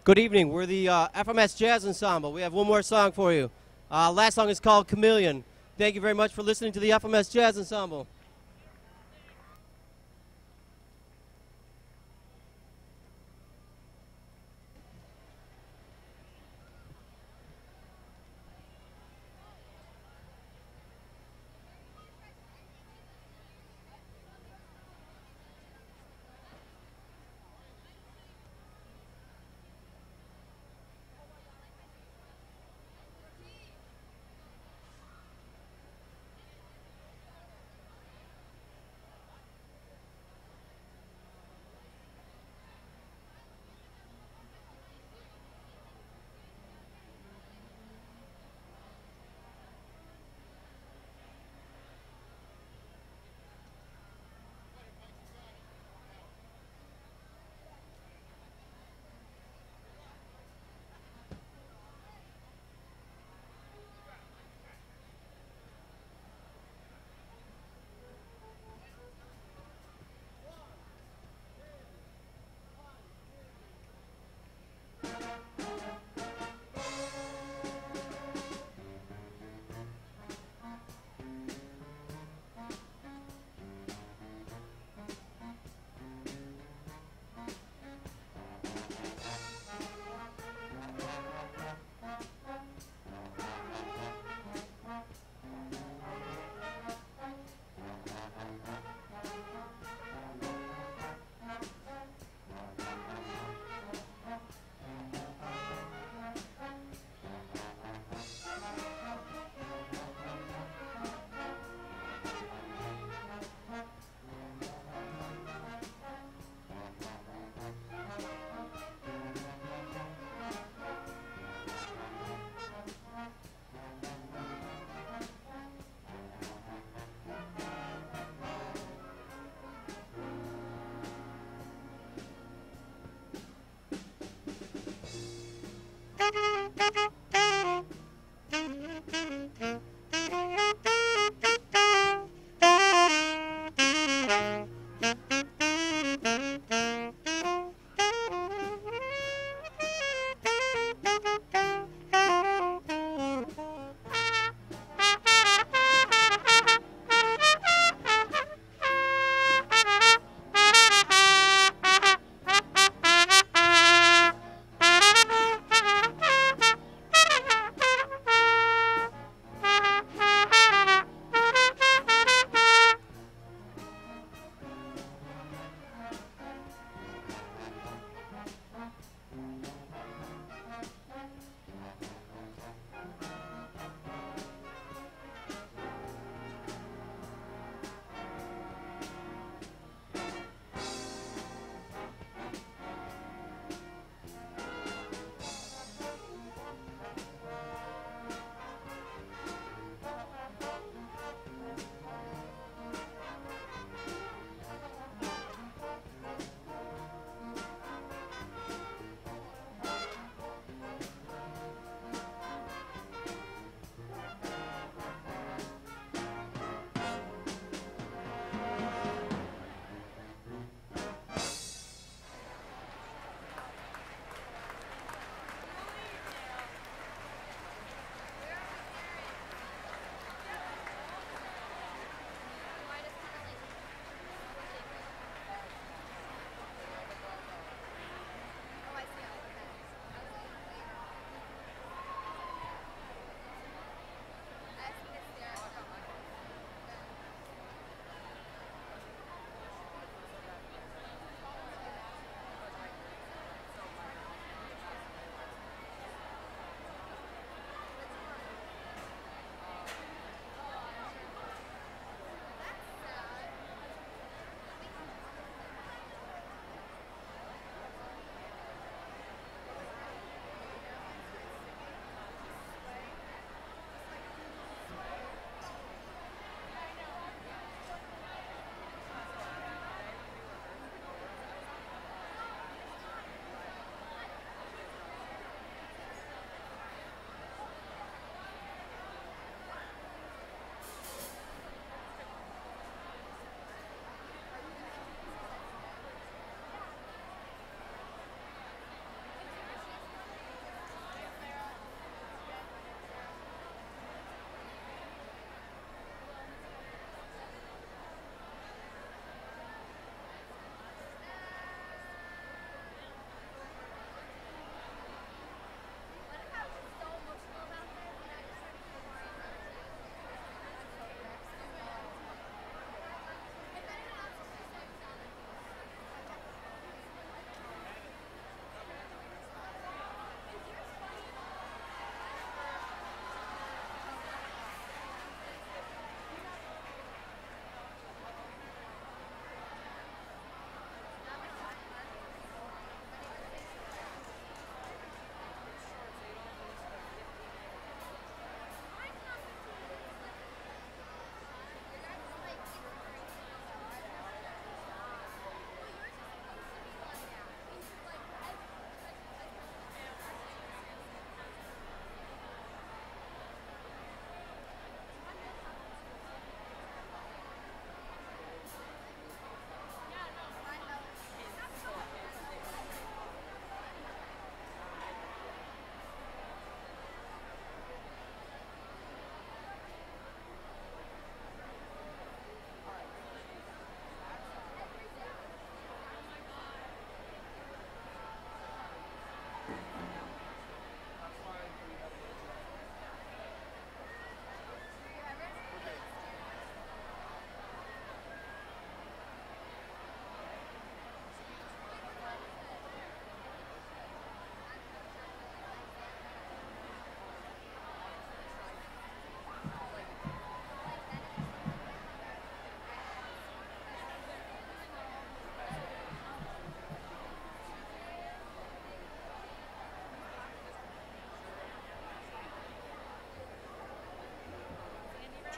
Good evening. We're the FMS Jazz Ensemble. We have one more song for you. Last song is called Chameleon. Thank you very much for listening to the FMS Jazz Ensemble.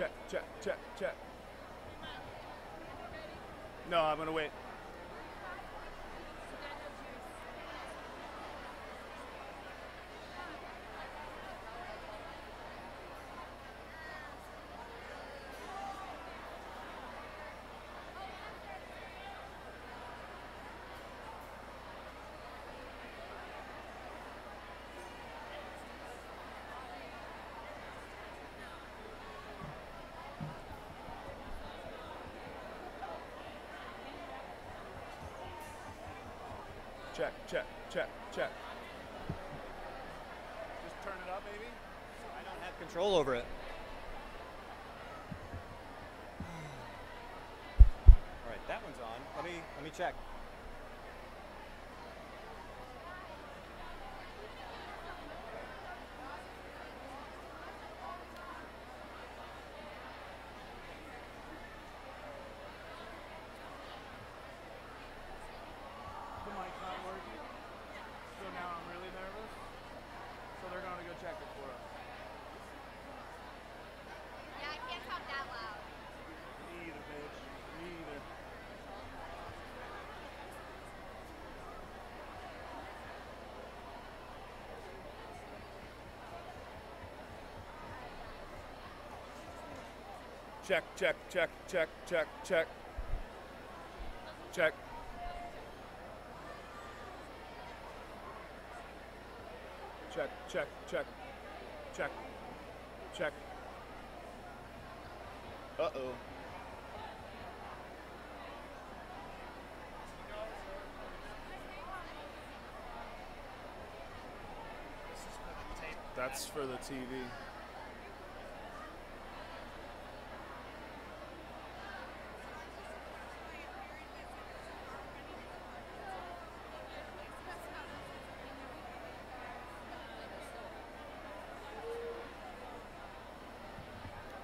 Check, check, check, check. No, I'm gonna wait. Check, check, check, check. Just turn it up, maybe. I don't have control over it. All right, that one's on. Let me check. The mic's not working. So now I'm really nervous. So they're gonna go check it for us. Yeah, I can't talk that loud. Me either, bitch. Me either. Check, check, check, check, check, check. Check. Check, check, check, check, check. Uh-oh. That's for the TV.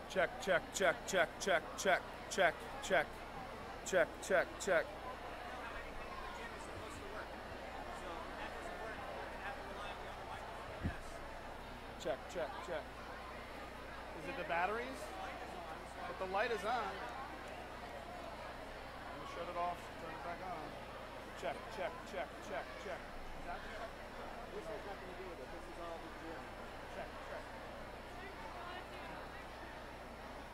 Check, check, check, check, check, check, check, check, check, check, check. Check, check, check. Is it the batteries? But the light is on. Let me shut it off, turn it back on. Check, check, check, check, check. This has nothing to do with it. This is all the gym. Check, check.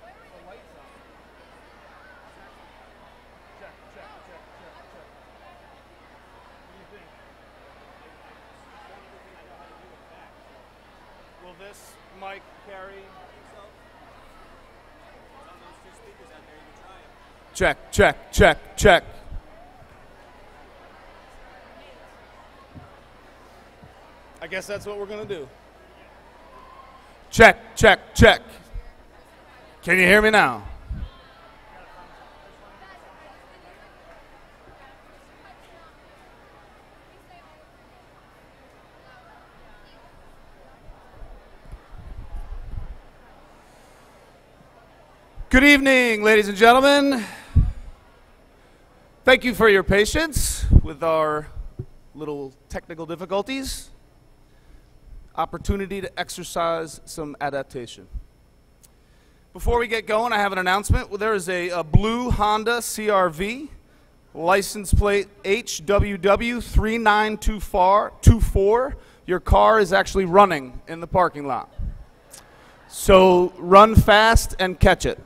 The light's on. Check, check, check, check, check. What do you think? Will this mic carry? Check, check, check, check. I guess that's what we're gonna do. Check, check, check. Can you hear me now? Good evening, ladies and gentlemen. Thank you for your patience with our little technical difficulties. Opportunity to exercise some adaptation. Before we get going, I have an announcement. Well, there is a blue Honda CR-V, license plate HWW3924. Your car is actually running in the parking lot. So run fast and catch it.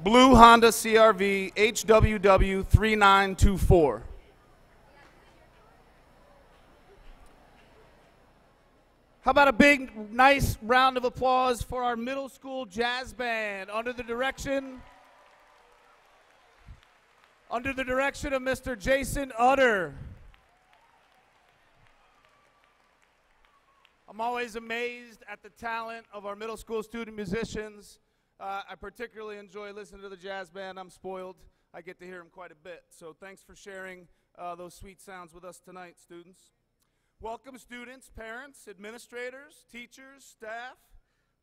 Blue Honda CR-V HWW3924. How about a big, nice round of applause for our middle school jazz band under the direction of Mr. Jason Utter. I'm always amazed at the talent of our middle school student musicians. I particularly enjoy listening to the jazz band. I'm spoiled. I get to hear them quite a bit. So thanks for sharing those sweet sounds with us tonight, students. Welcome, students, parents, administrators, teachers, staff,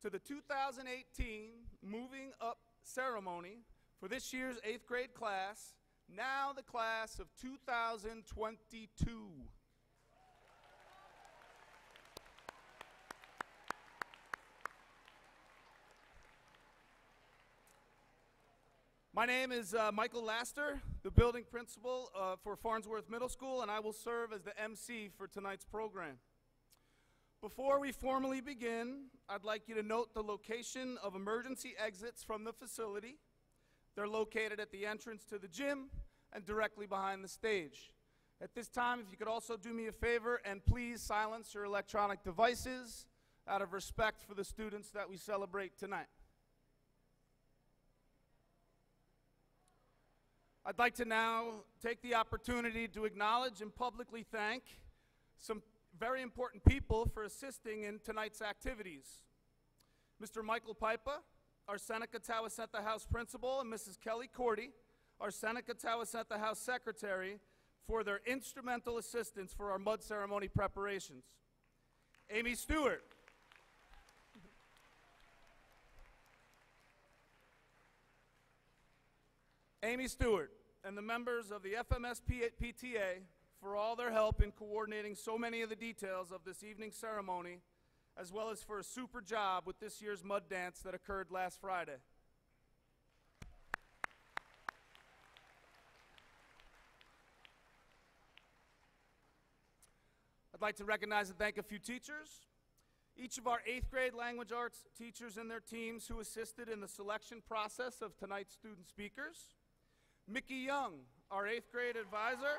to the 2018 Moving Up ceremony for this year's 8th grade class, now the class of 2022. My name is Michael Laster, the building principal for Farnsworth Middle School, and I will serve as the MC for tonight's program. Before we formally begin, I'd like you to note the location of emergency exits from the facility. They're located at the entrance to the gym and directly behind the stage. At this time, if you could also do me a favor and please silence your electronic devices out of respect for the students that we celebrate tonight. I'd like to now take the opportunity to acknowledge and publicly thank some very important people for assisting in tonight's activities. Mr. Michael Pipa, our Seneca Towasenta House Principal, and Mrs. Kelly Cordy, our Seneca Towasenta House Secretary, for their instrumental assistance for our mud ceremony preparations. Amy Stewart. Amy Stewart and the members of the FMS PTA for all their help in coordinating so many of the details of this evening's ceremony, as well as for a super job with this year's mud dance that occurred last Friday. I'd like to recognize and thank a few teachers. Each of our 8th grade language arts teachers and their teams who assisted in the selection process of tonight's student speakers. Mickey Young, our 8th grade advisor.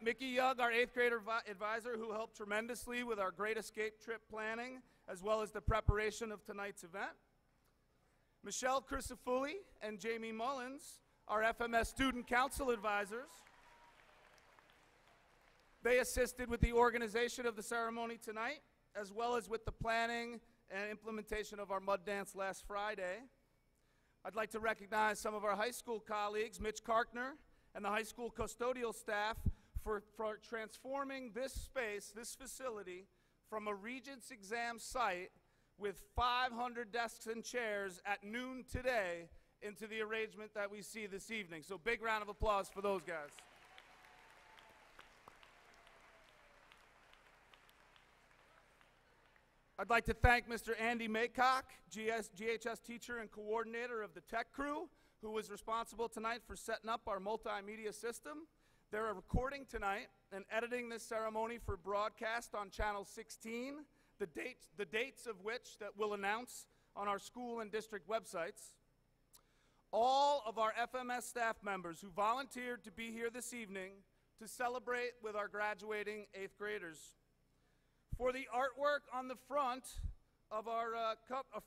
Mickey Young, our 8th grade advisor, who helped tremendously with our Great Escape trip planning, as well as the preparation of tonight's event. Michelle Crisafulli and Jamie Mullins, our FMS Student Council advisors. They assisted with the organization of the ceremony tonight, as well as with the planning and implementation of our mud dance last Friday. I'd like to recognize some of our high school colleagues, Mitch Karkner and the high school custodial staff, for transforming this space, this facility, from a Regents exam site with 500 desks and chairs at noon today into the arrangement that we see this evening. So big round of applause for those guys. I'd like to thank Mr. Andy Maycock, GHS teacher and coordinator of the tech crew, who was responsible tonight for setting up our multimedia system. They're recording tonight and editing this ceremony for broadcast on Channel 16, the dates of which that we'll announce on our school and district websites. All of our FMS staff members who volunteered to be here this evening to celebrate with our graduating 8th graders. For the artwork on the front of our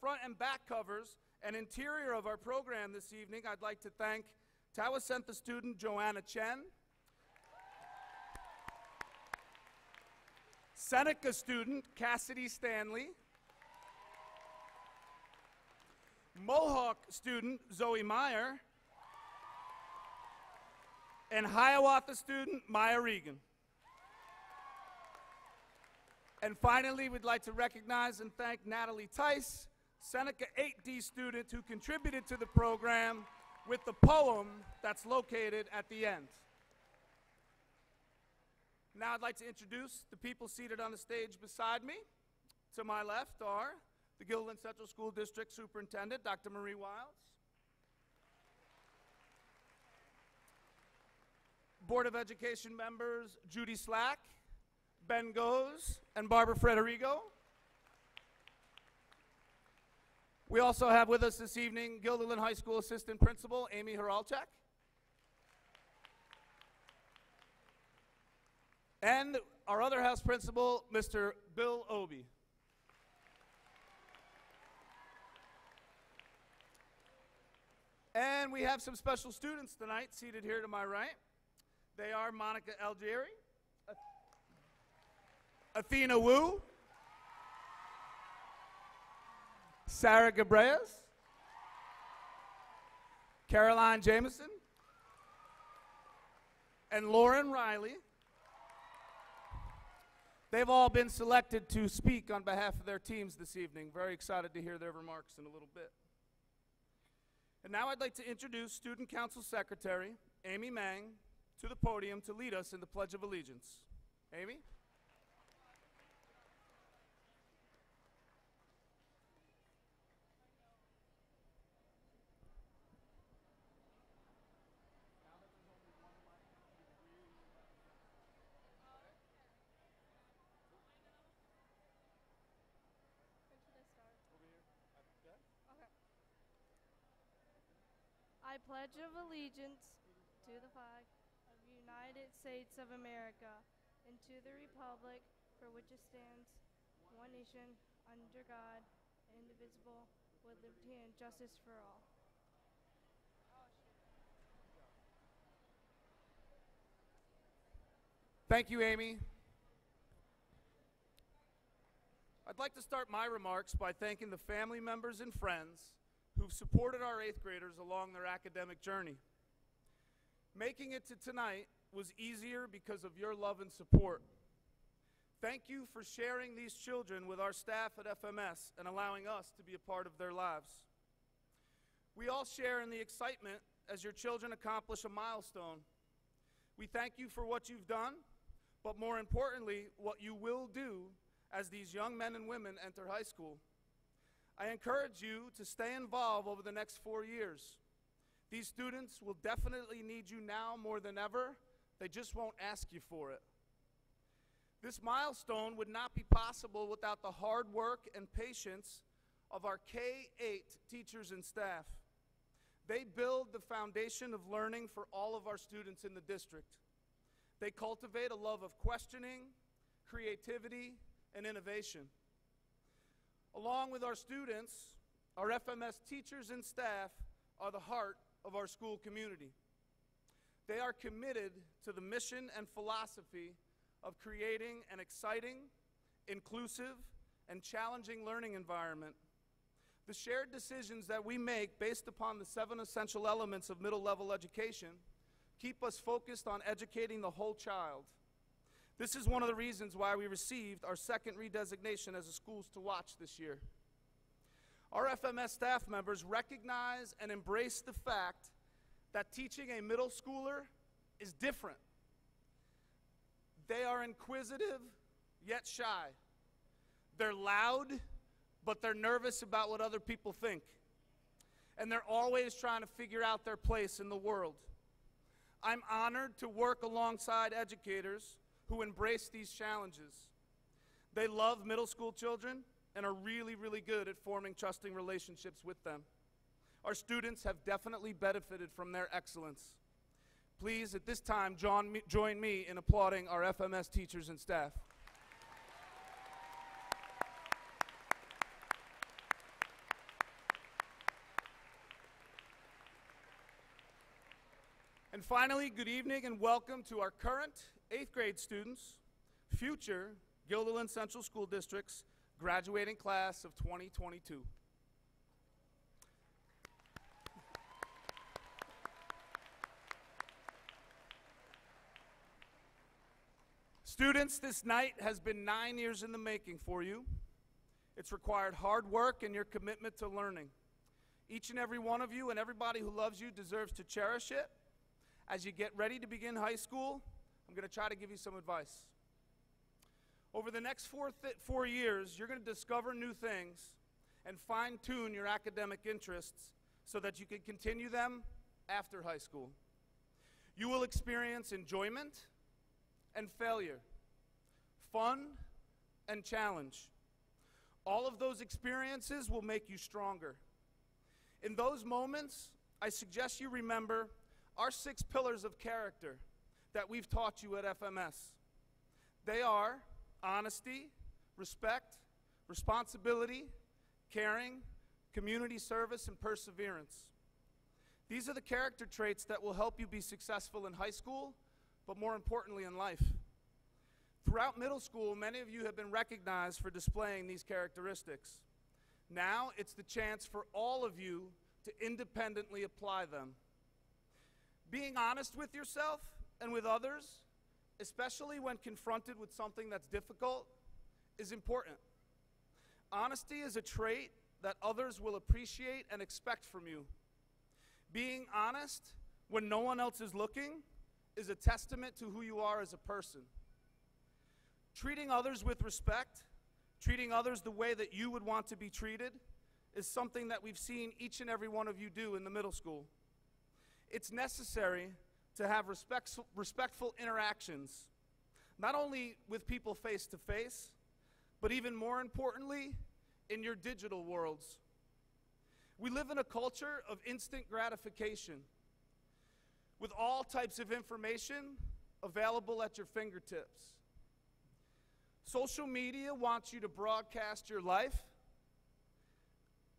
front and back covers and interior of our program this evening, I'd like to thank Towasenta student Joanna Chen, Seneca student Cassidy Stanley, Mohawk student Zoe Meyer, and Hiawatha student Maya Regan. And finally, we'd like to recognize and thank Natalie Tice, Seneca 8D student who contributed to the program with the poem that's located at the end. Now I'd like to introduce the people seated on the stage beside me. To my left are the Gilliland Central School District Superintendent, Dr. Marie Wiles. Board of Education members, Judy Slack, Ben Goes, and Barbara Frederigo. We also have with us this evening Gilderland High School Assistant Principal Amy Haralchak. And our other house principal, Mr. Bill Obie. And we have some special students tonight seated here to my right. They are Monica Algieri, Athena Wu, Sarah Gabreas, Caroline Jameson, and Lauren Riley. They've all been selected to speak on behalf of their teams this evening. Very excited to hear their remarks in a little bit. And now I'd like to introduce Student Council Secretary Amy Mang to the podium to lead us in the Pledge of Allegiance. Amy? I pledge of allegiance to the flag of the United States of America and to the republic for which it stands, one nation, under God, indivisible, with liberty and justice for all. Thank you, Amy. I'd like to start my remarks by thanking the family members and friends who've supported our 8th graders along their academic journey. Making it to tonight was easier because of your love and support. Thank you for sharing these children with our staff at FMS and allowing us to be a part of their lives. We all share in the excitement as your children accomplish a milestone. We thank you for what you've done, but more importantly, what you will do as these young men and women enter high school. I encourage you to stay involved over the next 4 years. These students will definitely need you now more than ever. They just won't ask you for it. This milestone would not be possible without the hard work and patience of our K-8 teachers and staff. They build the foundation of learning for all of our students in the district. They cultivate a love of questioning, creativity, and innovation. Along with our students, our FMS teachers and staff are the heart of our school community. They are committed to the mission and philosophy of creating an exciting, inclusive, and challenging learning environment. The shared decisions that we make based upon the 7 essential elements of middle-level education keep us focused on educating the whole child. This is one of the reasons why we received our 2nd redesignation as a Schools to Watch this year. Our FMS staff members recognize and embrace the fact that teaching a middle schooler is different. They are inquisitive, yet shy. They're loud, but they're nervous about what other people think. And they're always trying to figure out their place in the world. I'm honored to work alongside educators who embrace these challenges. They love middle school children and are really, really good at forming trusting relationships with them. Our students have definitely benefited from their excellence. Please, at this time, join me in applauding our FMS teachers and staff. And finally, good evening and welcome to our current 8th grade students, future Guilderland Central School District's graduating class of 2022. Students, this night has been 9 years in the making for you. It's required hard work and your commitment to learning. Each and every one of you and everybody who loves you deserves to cherish it. As you get ready to begin high school, I'm going to try to give you some advice. Over the next 4 years, you're going to discover new things and fine-tune your academic interests so that you can continue them after high school. You will experience enjoyment and failure, fun and challenge. All of those experiences will make you stronger. In those moments, I suggest you remember our 6 pillars of character that we've taught you at FMS. They are honesty, respect, responsibility, caring, community service, and perseverance. These are the character traits that will help you be successful in high school, but more importantly in life. Throughout middle school, many of you have been recognized for displaying these characteristics. Now it's the chance for all of you to independently apply them. Being honest with yourself and with others, especially when confronted with something that's difficult, is important. Honesty is a trait that others will appreciate and expect from you. Being honest when no one else is looking is a testament to who you are as a person. Treating others with respect, treating others the way that you would want to be treated, is something that we've seen each and every one of you do in the middle school. It's necessary to have respectful interactions, not only with people face to face, but even more importantly, in your digital worlds. We live in a culture of instant gratification with all types of information available at your fingertips. Social media wants you to broadcast your life.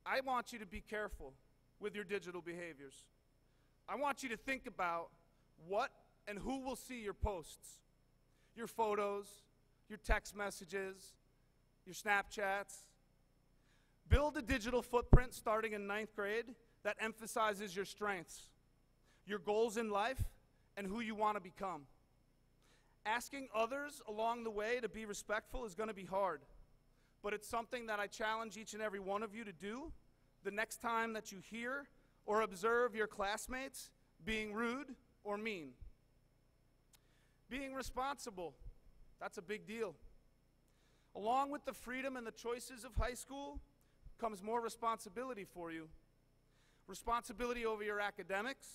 I want you to be careful with your digital behaviors. I want you to think about what and who will see your posts, your photos, your text messages, your Snapchats. Build a digital footprint starting in 9th grade that emphasizes your strengths, your goals in life, and who you want to become. Asking others along the way to be respectful is going to be hard, but it's something that I challenge each and every one of you to do the next time that you hear or observe your classmates being rude or mean. Being responsible, that's a big deal. Along with the freedom and the choices of high school comes more responsibility for you. Responsibility over your academics,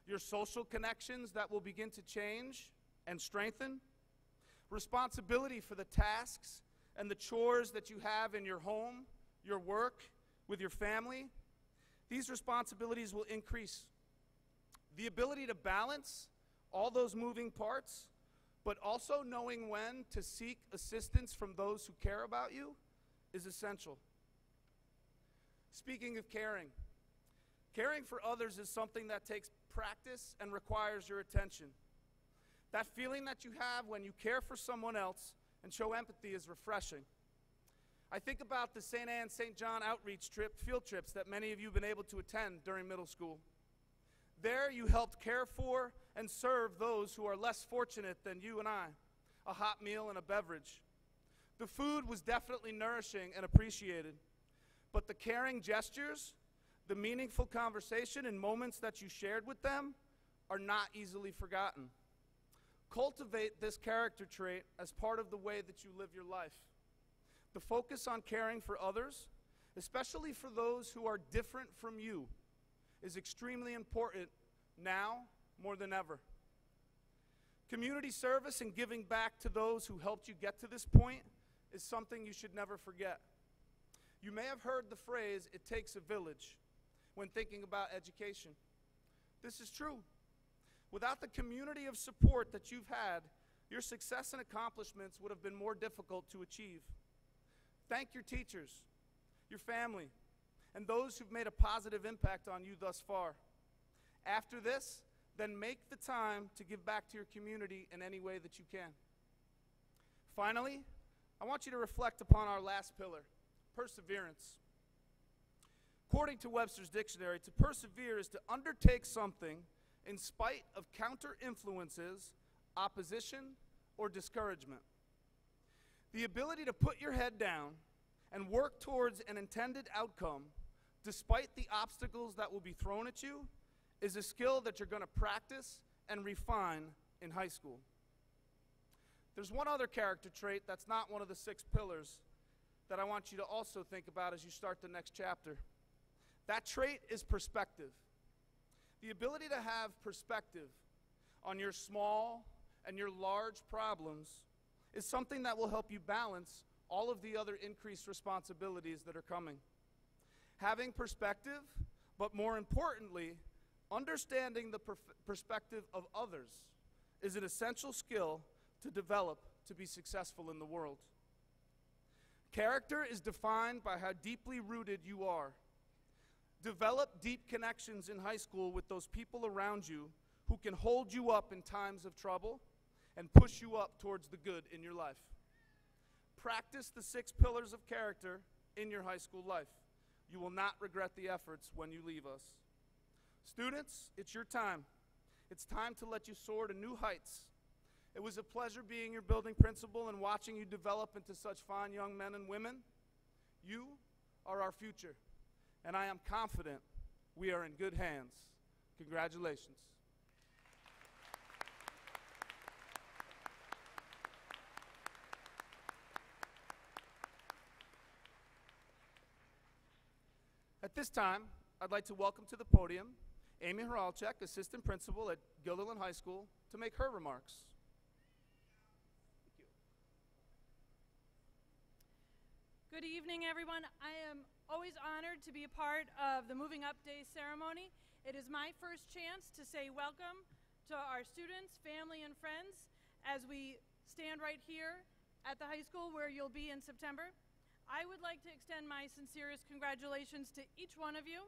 your social connections that will begin to change and strengthen, responsibility for the tasks and the chores that you have in your home, your work, with your family. These responsibilities will increase. The ability to balance all those moving parts, but also knowing when to seek assistance from those who care about you is essential. Speaking of caring, caring for others is something that takes practice and requires your attention. That feeling that you have when you care for someone else and show empathy is refreshing. I think about the St. Anne, St. John outreach field trips that many of you have been able to attend during middle school. There you helped care for and serve those who are less fortunate than you and I, a hot meal and a beverage. The food was definitely nourishing and appreciated, but the caring gestures, the meaningful conversation and moments that you shared with them are not easily forgotten. Cultivate this character trait as part of the way that you live your life. The focus on caring for others, especially for those who are different from you, is extremely important now more than ever. Community service and giving back to those who helped you get to this point is something you should never forget. You may have heard the phrase, "it takes a village," when thinking about education. This is true. Without the community of support that you've had, your success and accomplishments would have been more difficult to achieve. Thank your teachers, your family, and those who've made a positive impact on you thus far. After this, then make the time to give back to your community in any way that you can. Finally, I want you to reflect upon our last pillar, perseverance. According to Webster's dictionary, to persevere is to undertake something in spite of counter-influences, opposition, or discouragement. The ability to put your head down and work towards an intended outcome, despite the obstacles that will be thrown at you, is a skill that you're going to practice and refine in high school. There's one other character trait that's not one of the 6 pillars that I want you to also think about as you start the next chapter. That trait is perspective. The ability to have perspective on your small and your large problems is something that will help you balance all of the other increased responsibilities that are coming. Having perspective, but more importantly, understanding the perspective of others is an essential skill to develop to be successful in the world. Character is defined by how deeply rooted you are. Develop deep connections in high school with those people around you who can hold you up in times of trouble and push you up towards the good in your life. Practice the 6 pillars of character in your high school life. You will not regret the efforts when you leave us. Students, it's your time. It's time to let you soar to new heights. It was a pleasure being your building principal and watching you develop into such fine young men and women. You are our future, and I am confident we are in good hands. Congratulations. At this time, I'd like to welcome to the podium Amy Horalchuk, Assistant Principal at Guilderland High School, to make her remarks. Good evening, everyone. I am Always honored to be a part of the Moving Up Day ceremony. It is my first chance to say welcome to our students, family, and friends as we stand right here at the high school where you'll be in September. I would like to extend my sincerest congratulations to each one of you,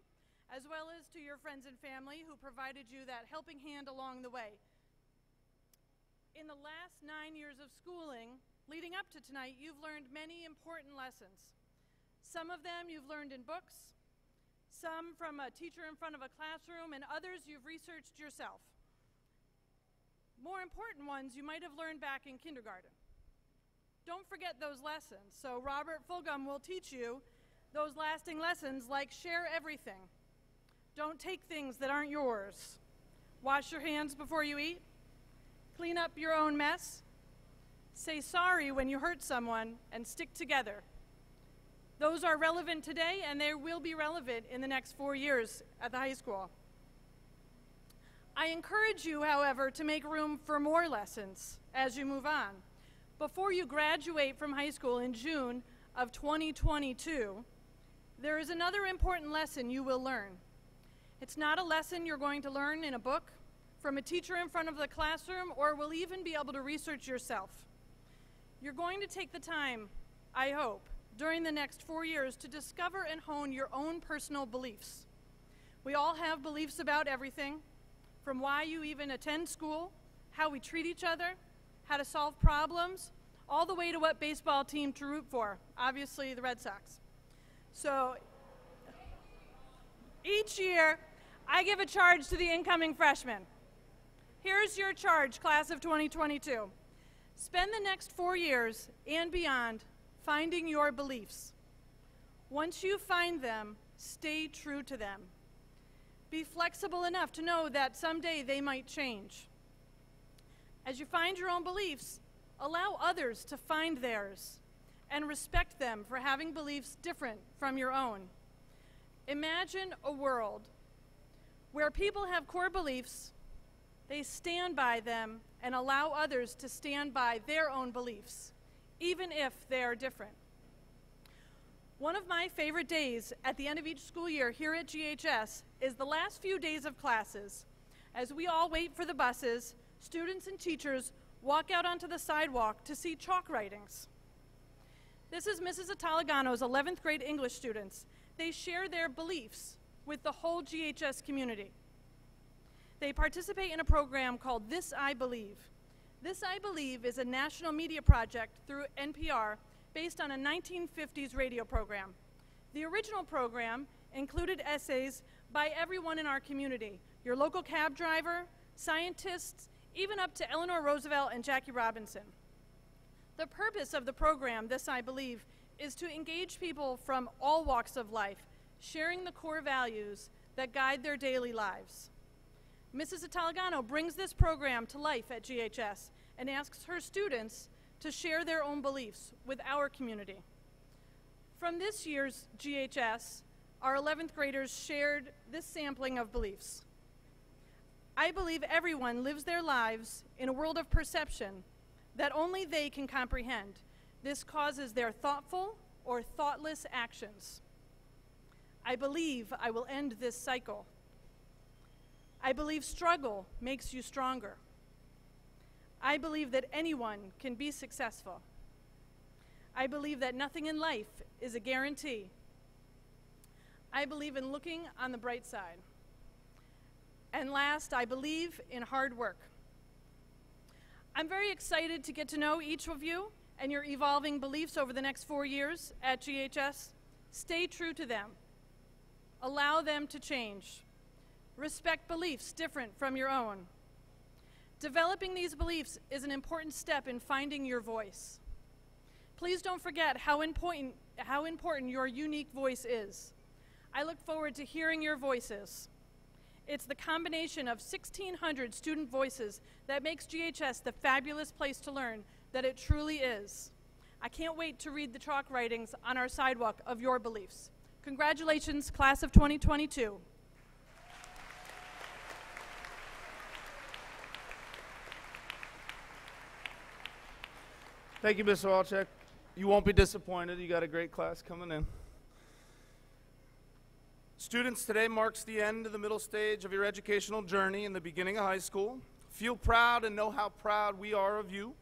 as well as to your friends and family who provided you that helping hand along the way. In the last 9 years of schooling, leading up to tonight, you've learned many important lessons. Some of them you've learned in books, some from a teacher in front of a classroom, and others you've researched yourself. More important ones you might have learned back in kindergarten. Don't forget those lessons. So Robert Fulghum will teach you those lasting lessons like share everything. Don't take things that aren't yours. Wash your hands before you eat. Clean up your own mess. Say sorry when you hurt someone, and stick together. Those are relevant today, and they will be relevant in the next 4 years at the high school. I encourage you, however, to make room for more lessons as you move on. Before you graduate from high school in June of 2022, there is another important lesson you will learn. It's not a lesson you're going to learn in a book, from a teacher in front of the classroom, or will even be able to research yourself. You're going to take the time, I hope, during the next 4 years to discover and hone your own personal beliefs. We all have beliefs about everything, from why you even attend school, how we treat each other, how to solve problems, all the way to what baseball team to root for, obviously the Red Sox. So each year, I give a charge to the incoming freshmen. Here's your charge, class of 2022. Spend the next 4 years and beyond finding your beliefs. Once you find them, stay true to them. Be flexible enough to know that someday they might change. As you find your own beliefs, allow others to find theirs and respect them for having beliefs different from your own. Imagine a world where people have core beliefs, they stand by them, and allow others to stand by their own beliefs, even if they are different. One of my favorite days at the end of each school year here at GHS is the last few days of classes. As we all wait for the buses, students and teachers walk out onto the sidewalk to see chalk writings. This is Mrs. Italagano's 11th grade English students. They share their beliefs with the whole GHS community. They participate in a program called This I Believe. This I Believe is a national media project through NPR based on a 1950s radio program. The original program included essays by everyone in our community, your local cab driver, scientists, even up to Eleanor Roosevelt and Jackie Robinson. The purpose of the program, This I Believe, is to engage people from all walks of life, sharing the core values that guide their daily lives. Mrs. Italagano brings this program to life at GHS and asks her students to share their own beliefs with our community. From this year's GHS, our 11th graders shared this sampling of beliefs. I believe everyone lives their lives in a world of perception that only they can comprehend. This causes their thoughtful or thoughtless actions. I believe I will end this cycle. I believe struggle makes you stronger. I believe that anyone can be successful. I believe that nothing in life is a guarantee. I believe in looking on the bright side. And last, I believe in hard work. I'm very excited to get to know each of you and your evolving beliefs over the next 4 years at GHS. Stay true to them. Allow them to change. Respect beliefs different from your own. Developing these beliefs is an important step in finding your voice. Please don't forget how important your unique voice is. I look forward to hearing your voices. It's the combination of 1,600 student voices that makes GHS the fabulous place to learn that it truly is. I can't wait to read the chalk writings on our sidewalk of your beliefs. Congratulations, class of 2022. Thank you, Mr. Walczak. You won't be disappointed. You got a great class coming in. Students, today marks the end of the middle stage of your educational journey and the beginning of high school. Feel proud and know how proud we are of you.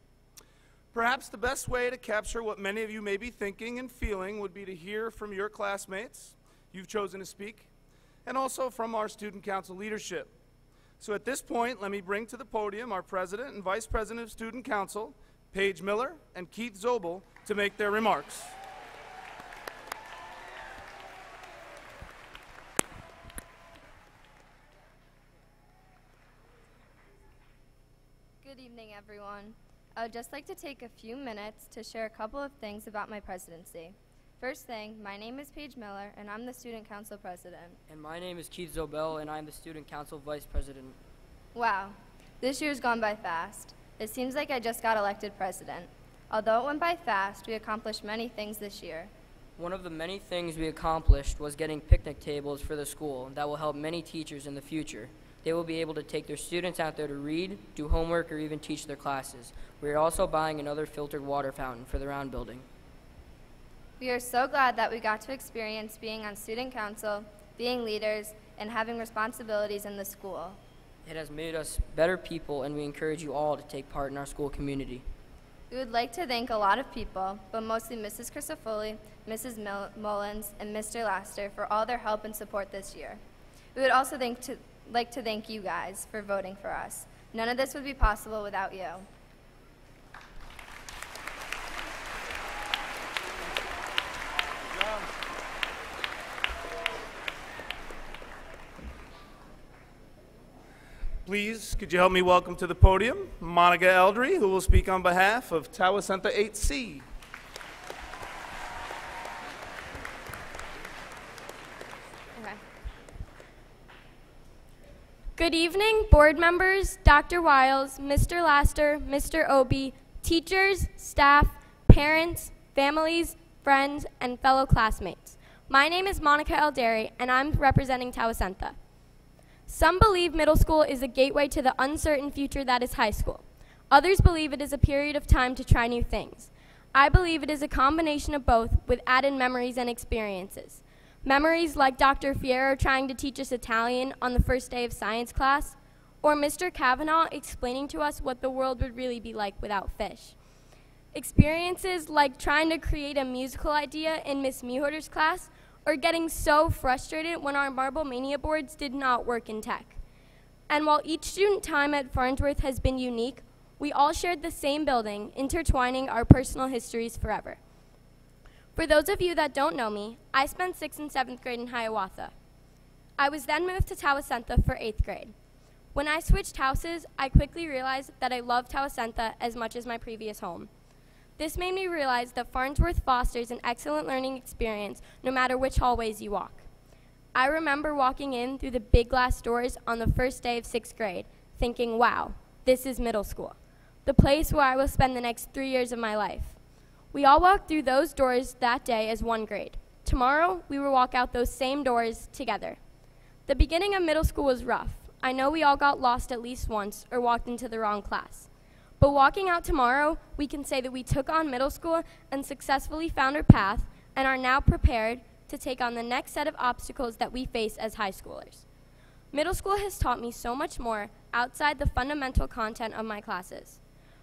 Perhaps the best way to capture what many of you may be thinking and feeling would be to hear from your classmates you've chosen to speak, and also from our student council leadership. So at this point, let me bring to the podium our President and Vice President of Student Council, Paige Miller and Keith Zobel, to make their remarks. Good evening, everyone. I would just like to take a few minutes to share a couple of things about my presidency. First thing, my name is Paige Miller, and I'm the Student Council President. And my name is Keith Zobel, and I'm the Student Council Vice President. Wow, this year's gone by fast. It seems like I just got elected president. Although it went by fast, we accomplished many things this year. One of the many things we accomplished was getting picnic tables for the school that will help many teachers in the future. They will be able to take their students out there to read, do homework, or even teach their classes. We are also buying another filtered water fountain for the round building. We are so glad that we got to experience being on student council, being leaders, and having responsibilities in the school. It has made us better people, and we encourage you all to take part in our school community. We would like to thank a lot of people, but mostly Mrs. Crisafulli, Mrs. Mullins, and Mr. Laster for all their help and support this year. We would also like to thank you guys for voting for us. None of this would be possible without you. Please, could you help me welcome to the podium Monica Eldry, who will speak on behalf of Towasenta 8C. Good evening, board members, Dr. Wiles, Mr. Laster, Mr. Obie, teachers, staff, parents, families, friends, and fellow classmates. My name is Monica Eldry, and I'm representing Towasenta. Some believe middle school is a gateway to the uncertain future that is high school. Others believe it is a period of time to try new things. I believe it is a combination of both with added memories and experiences. Memories like Dr. Fierro trying to teach us Italian on the first day of science class, or Mr. Kavanaugh explaining to us what the world would really be like without fish. Experiences like trying to create a musical idea in Miss Mewhorter's class, or getting so frustrated when our Marble Mania boards did not work in tech. And while each student time at Farnsworth has been unique, we all shared the same building, intertwining our personal histories forever. For those of you that don't know me, I spent 6th and 7th grade in Hiawatha. I was then moved to Towasenta for 8th grade. When I switched houses, I quickly realized that I loved Towasenta as much as my previous home. This made me realize that Farnsworth fosters an excellent learning experience no matter which hallways you walk. I remember walking in through the big glass doors on the first day of 6th grade, thinking, wow, this is middle school, the place where I will spend the next 3 years of my life. We all walked through those doors that day as one grade. Tomorrow, we will walk out those same doors together. The beginning of middle school was rough. I know we all got lost at least once or walked into the wrong class. But walking out tomorrow, we can say that we took on middle school and successfully found our path and are now prepared to take on the next set of obstacles that we face as high schoolers. Middle school has taught me so much more outside the fundamental content of my classes.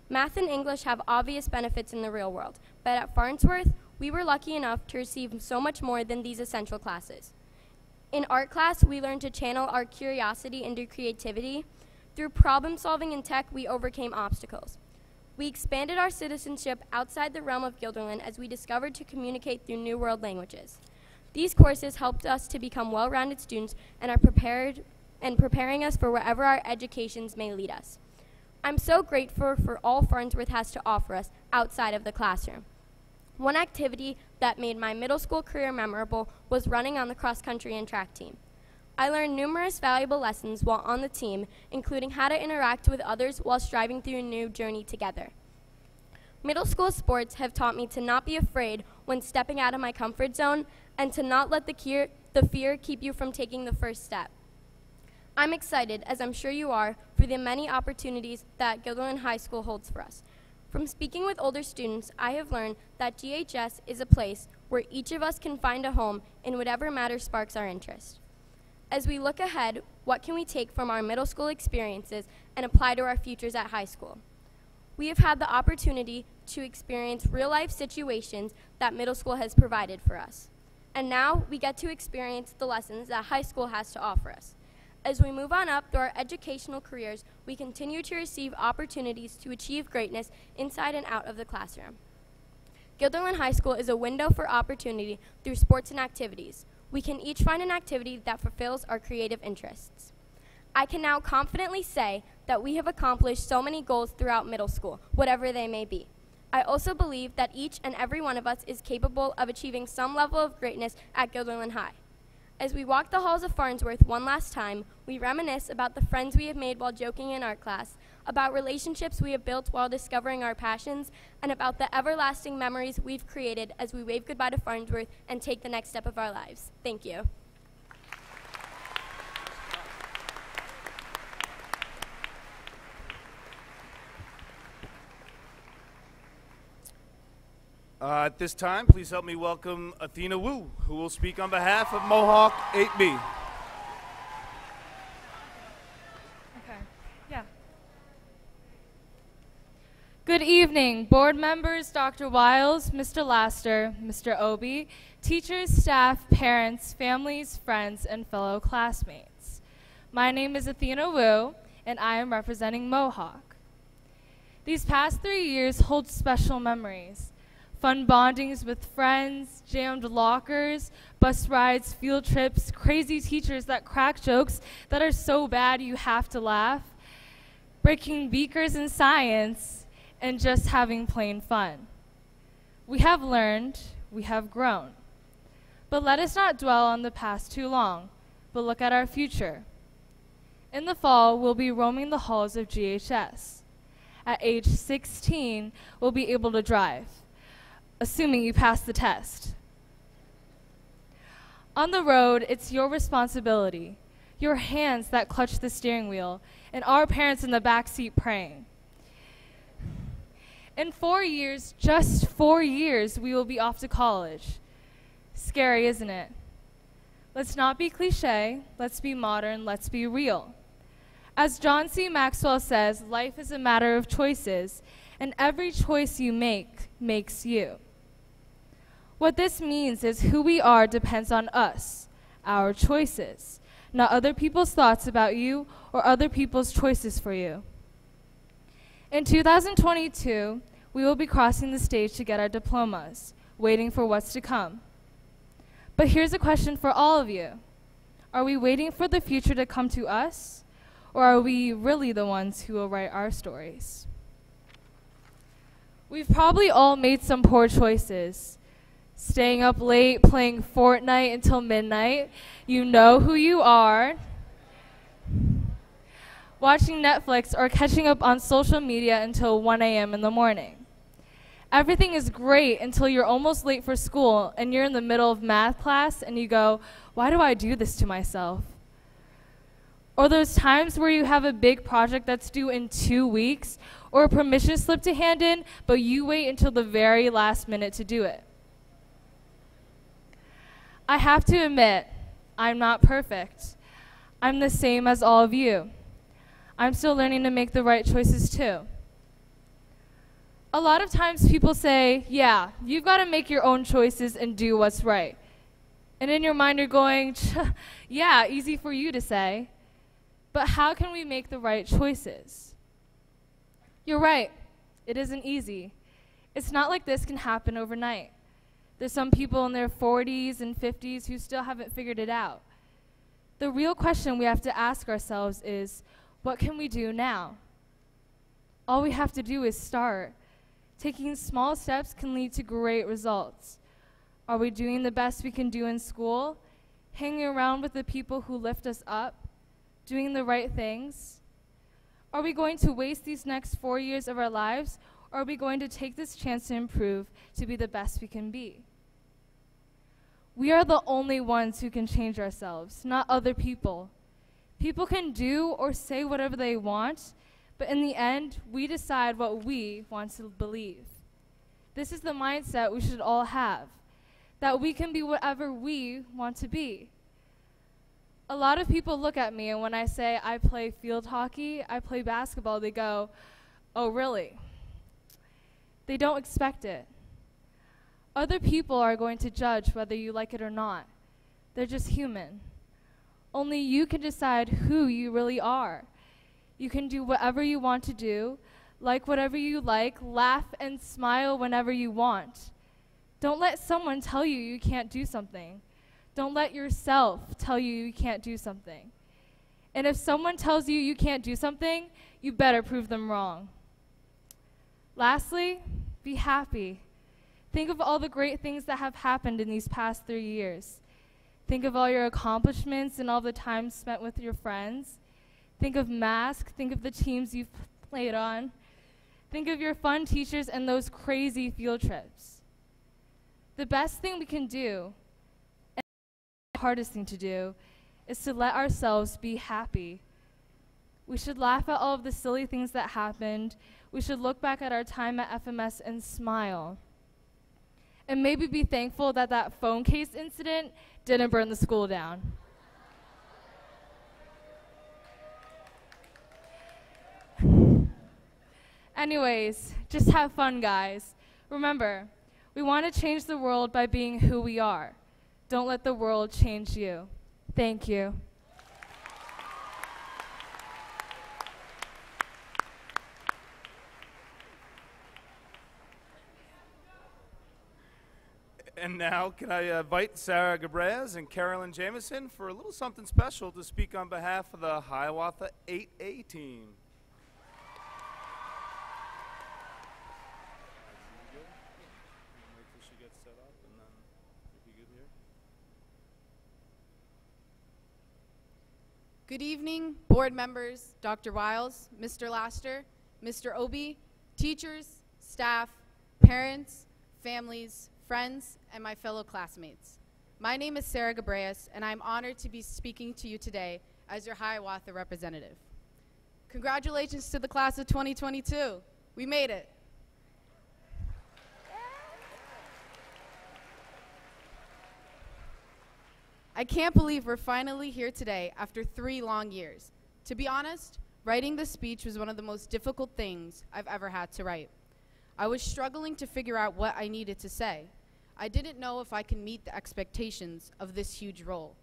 Math and English have obvious benefits in the real world, but at Farnsworth, we were lucky enough to receive so much more than these essential classes. In art class, we learned to channel our curiosity into creativity. Through problem solving in tech, we overcame obstacles. We expanded our citizenship outside the realm of Guilderland as we discovered to communicate through New World languages. These courses helped us to become well-rounded students and are preparing us for wherever our educations may lead us. I'm so grateful for all Farnsworth has to offer us outside of the classroom. One activity that made my middle school career memorable was running on the cross-country and track team. I learned numerous valuable lessons while on the team, including how to interact with others while striving through a new journey together. Middle school sports have taught me to not be afraid when stepping out of my comfort zone and to not let the fear keep you from taking the first step. I'm excited, as I'm sure you are, for the many opportunities that Guilderland High School holds for us. From speaking with older students, I have learned that GHS is a place where each of us can find a home in whatever matter sparks our interest. As we look ahead, what can we take from our middle school experiences and apply to our futures at high school? We have had the opportunity to experience real-life situations that middle school has provided for us. And now we get to experience the lessons that high school has to offer us. As we move on up through our educational careers, we continue to receive opportunities to achieve greatness inside and out of the classroom. Guilderland High School is a window for opportunity through sports and activities. We can each find an activity that fulfills our creative interests. I can now confidently say that we have accomplished so many goals throughout middle school, whatever they may be. I also believe that each and every one of us is capable of achieving some level of greatness at Guilderland High. As we walk the halls of Farnsworth one last time, we reminisce about the friends we have made while joking in art class, about relationships we have built while discovering our passions, and about the everlasting memories we've created as we wave goodbye to Farnsworth and take the next step of our lives. Thank you. At this time, please help me welcome Athena Wu, who will speak on behalf of Mohawk 8B. Okay, yeah. Good evening, board members, Dr. Wiles, Mr. Laster, Mr. Obi, teachers, staff, parents, families, friends, and fellow classmates. My name is Athena Wu, and I am representing Mohawk. These past 3 years hold special memories. Fun bondings with friends, jammed lockers, bus rides, field trips, crazy teachers that crack jokes that are so bad you have to laugh, breaking beakers in science, and just having plain fun. We have learned, we have grown. But let us not dwell on the past too long, but look at our future. In the fall, we'll be roaming the halls of GHS. At age 16, we'll be able to drive, assuming you pass the test. On the road, it's your responsibility, your hands that clutch the steering wheel, and our parents in the back seat praying. In 4 years, just 4 years, we will be off to college. Scary, isn't it? Let's not be cliche, let's be modern, let's be real. As John C. Maxwell says, life is a matter of choices, and every choice you make makes you. What this means is who we are depends on us, our choices, not other people's thoughts about you or other people's choices for you. In 2022, we will be crossing the stage to get our diplomas, waiting for what's to come. But here's a question for all of you. Are we waiting for the future to come to us, or are we really the ones who will write our stories? We've probably all made some poor choices. Staying up late, playing Fortnite until midnight. You know who you are. Watching Netflix or catching up on social media until 1 a.m. in the morning. Everything is great until you're almost late for school and you're in the middle of math class and you go, why do I do this to myself? Or those times where you have a big project that's due in 2 weeks or a permission slip to hand in, but you wait until the very last minute to do it. I have to admit, I'm not perfect. I'm the same as all of you. I'm still learning to make the right choices too. A lot of times people say, yeah, you've got to make your own choices and do what's right. And in your mind you're going, yeah, easy for you to say. But how can we make the right choices? You're right, it isn't easy. It's not like this can happen overnight. There's some people in their 40s and 50s who still haven't figured it out. The real question we have to ask ourselves is, what can we do now? All we have to do is start. Taking small steps can lead to great results. Are we doing the best we can do in school? Hanging around with the people who lift us up? Doing the right things? Are we going to waste these next 4 years of our lives, or are we going to take this chance to improve to be the best we can be? We are the only ones who can change ourselves, not other people. People can do or say whatever they want, but in the end, we decide what we want to believe. This is the mindset we should all have, that we can be whatever we want to be. A lot of people look at me, and when I say I play field hockey, I play basketball, they go, "Oh, really?" They don't expect it. Other people are going to judge whether you like it or not. They're just human. Only you can decide who you really are. You can do whatever you want to do, like whatever you like, laugh and smile whenever you want. Don't let someone tell you you can't do something. Don't let yourself tell you you can't do something. And if someone tells you you can't do something, you better prove them wrong. Lastly, be happy. Think of all the great things that have happened in these past 3 years. Think of all your accomplishments and all the time spent with your friends. Think of Mask. Think of the teams you've played on. Think of your fun teachers and those crazy field trips. The best thing we can do, and the hardest thing to do, is to let ourselves be happy. We should laugh at all of the silly things that happened. We should look back at our time at FMS and smile. And maybe be thankful that that phone case incident didn't burn the school down. Anyways, just have fun, guys. Remember, we want to change the world by being who we are. Don't let the world change you. Thank you. And now, can I invite Sarah Gabrez and Carolyn Jameson for a little something special to speak on behalf of the Hiawatha 8A team. Good evening, board members, Dr. Wiles, Mr. Laster, Mr. Obi, teachers, staff, parents, families, friends, and my fellow classmates. My name is Sarah Gabrez, and I'm honored to be speaking to you today as your Hiawatha representative. Congratulations to the class of 2022. We made it. I can't believe we're finally here today after 3 long years. To be honest, writing this speech was one of the most difficult things I've ever had to write. I was struggling to figure out what I needed to say. I didn't know if I could meet the expectations of this huge role.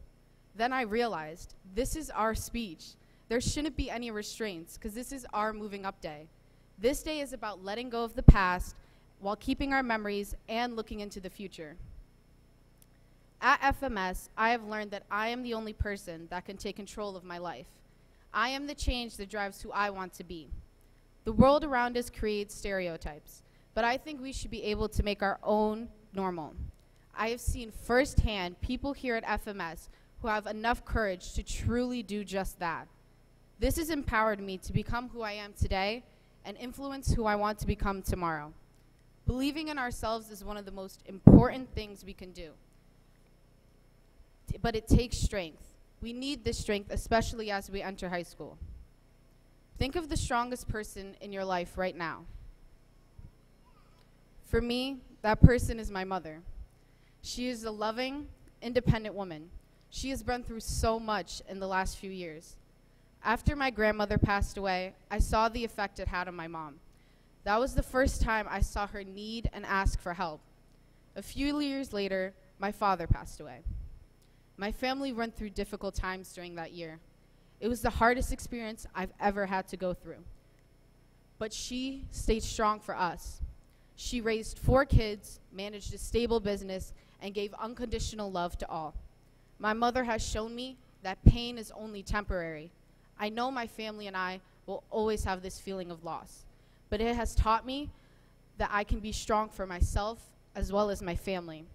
Then I realized this is our speech. There shouldn't be any restraints because this is our moving up day. This day is about letting go of the past while keeping our memories and looking into the future. At FMS, I have learned that I am the only person that can take control of my life. I am the change that drives who I want to be. The world around us creates stereotypes, but I think we should be able to make our own normal. I have seen firsthand people here at FMS who have enough courage to truly do just that. This has empowered me to become who I am today and influence who I want to become tomorrow. Believing in ourselves is one of the most important things we can do. But it takes strength. We need this strength, especially as we enter high school. Think of the strongest person in your life right now. For me, that person is my mother. She is a loving, independent woman. She has been through so much in the last few years. After my grandmother passed away, I saw the effect it had on my mom. That was the first time I saw her need and ask for help. A few years later, my father passed away. My family went through difficult times during that year. It was the hardest experience I've ever had to go through. But she stayed strong for us. She raised 4 kids, managed a stable business, and gave unconditional love to all. My mother has shown me that pain is only temporary. I know my family and I will always have this feeling of loss, but it has taught me that I can be strong for myself as well as my family.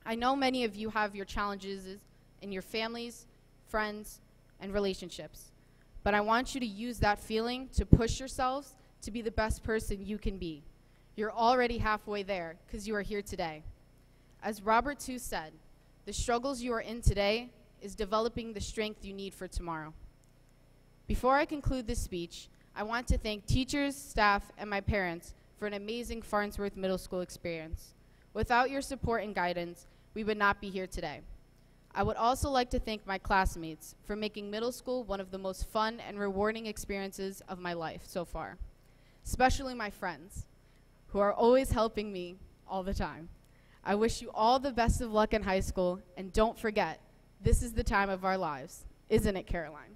I know many of you have your challenges in your families, friends, and relationships, but I want you to use that feeling to push yourselves to be the best person you can be. You're already halfway there because you are here today. As Robert II said, the struggles you are in today is developing the strength you need for tomorrow. Before I conclude this speech, I want to thank teachers, staff, and my parents for an amazing Farnsworth Middle School experience. Without your support and guidance, we would not be here today. I would also like to thank my classmates for making middle school one of the most fun and rewarding experiences of my life so far, especially my friends, who are always helping me all the time. I wish you all the best of luck in high school, and don't forget, this is the time of our lives. Isn't it, Caroline?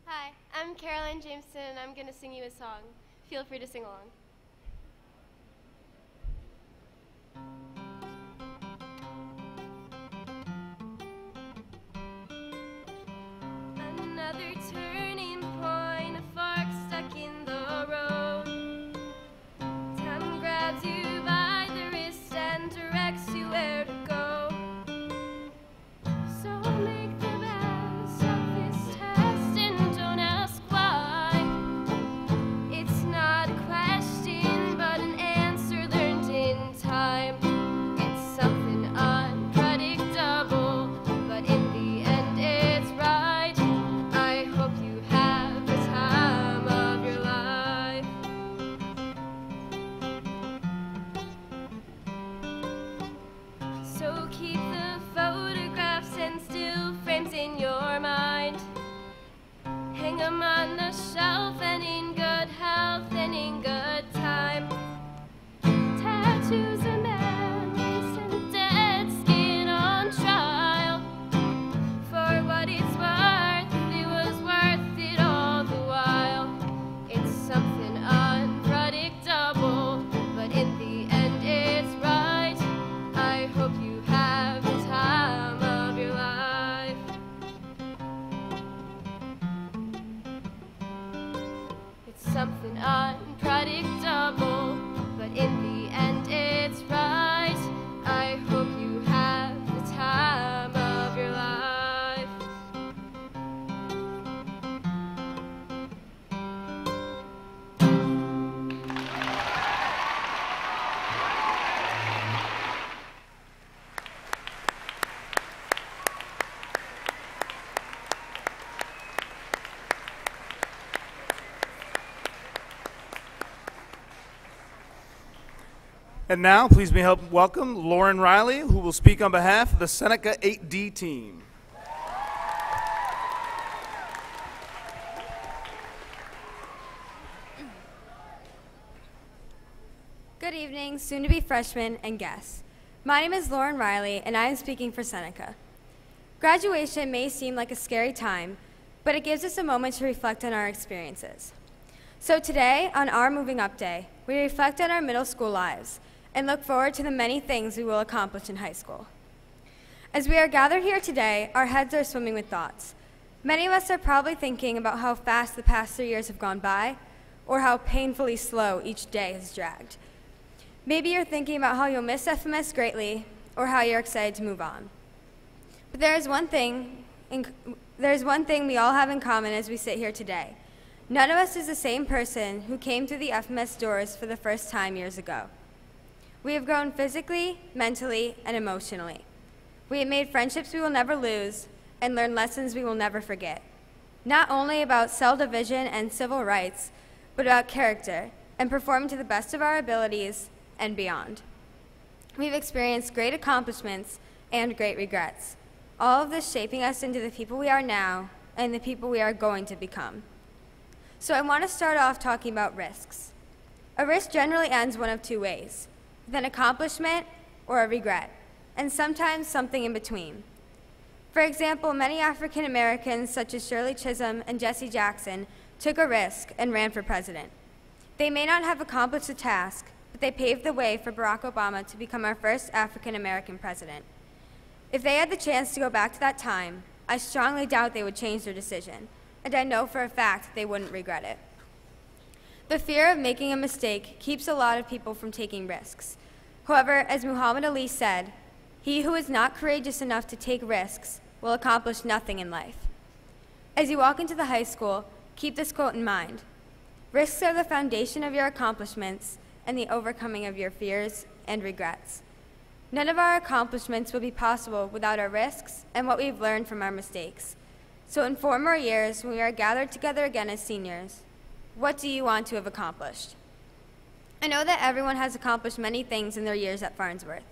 Hi, I'm Caroline Jameson, and I'm going to sing you a song. Feel free to sing along. Another turning point, a fork stuck in the road. Time grabs you by the wrist and directs you where to go. So make the best of this test and don't ask why. It's not a question, but an answer learned in time. It's something unpredictable, but in the end it's right. I hope you have the time of your life. So keep the photographs and still frames in your mind. Hang 'em on the shelf and in good health and in good time. Tattoos and memories and dead skin on trial. For what it's worth, it was worth it all the while. It's something unpredictable, but in the end it's right. I hope you have the time of your life. It's something unpredictable, but in the end it's right. I hope you have the time of your life. And now, please may help welcome Lauren Riley, who will speak on behalf of the Seneca 8D team. Good evening, soon-to-be freshmen and guests. My name is Lauren Riley, and I am speaking for Seneca. Graduation may seem like a scary time, but it gives us a moment to reflect on our experiences. So today, on our Moving Up Day, we reflect on our middle school lives and look forward to the many things we will accomplish in high school. As we are gathered here today, our heads are swimming with thoughts. Many of us are probably thinking about how fast the past 3 years have gone by, or how painfully slow each day has dragged. Maybe you're thinking about how you'll miss FMS greatly, or how you're excited to move on. But there is one thing we all have in common as we sit here today. None of us is the same person who came through the FMS doors for the first time years ago. We have grown physically, mentally, and emotionally. We have made friendships we will never lose and learned lessons we will never forget. Not only about cell division and civil rights, but about character and performing to the best of our abilities and beyond. We've experienced great accomplishments and great regrets, all of this shaping us into the people we are now and the people we are going to become. So I want to start off talking about risks. A risk generally ends one of two ways: with an accomplishment or a regret, and sometimes something in between. For example, many African Americans, such as Shirley Chisholm and Jesse Jackson, took a risk and ran for president. They may not have accomplished the task, but they paved the way for Barack Obama to become our first African American president. If they had the chance to go back to that time, I strongly doubt they would change their decision, and I know for a fact they wouldn't regret it. The fear of making a mistake keeps a lot of people from taking risks. However, as Muhammad Ali said, "He who is not courageous enough to take risks will accomplish nothing in life." As you walk into the high school, keep this quote in mind: risks are the foundation of your accomplishments and the overcoming of your fears and regrets. None of our accomplishments will be possible without our risks and what we've learned from our mistakes. So in 4 more years, when we are gathered together again as seniors, what do you want to have accomplished? I know that everyone has accomplished many things in their years at Farnsworth.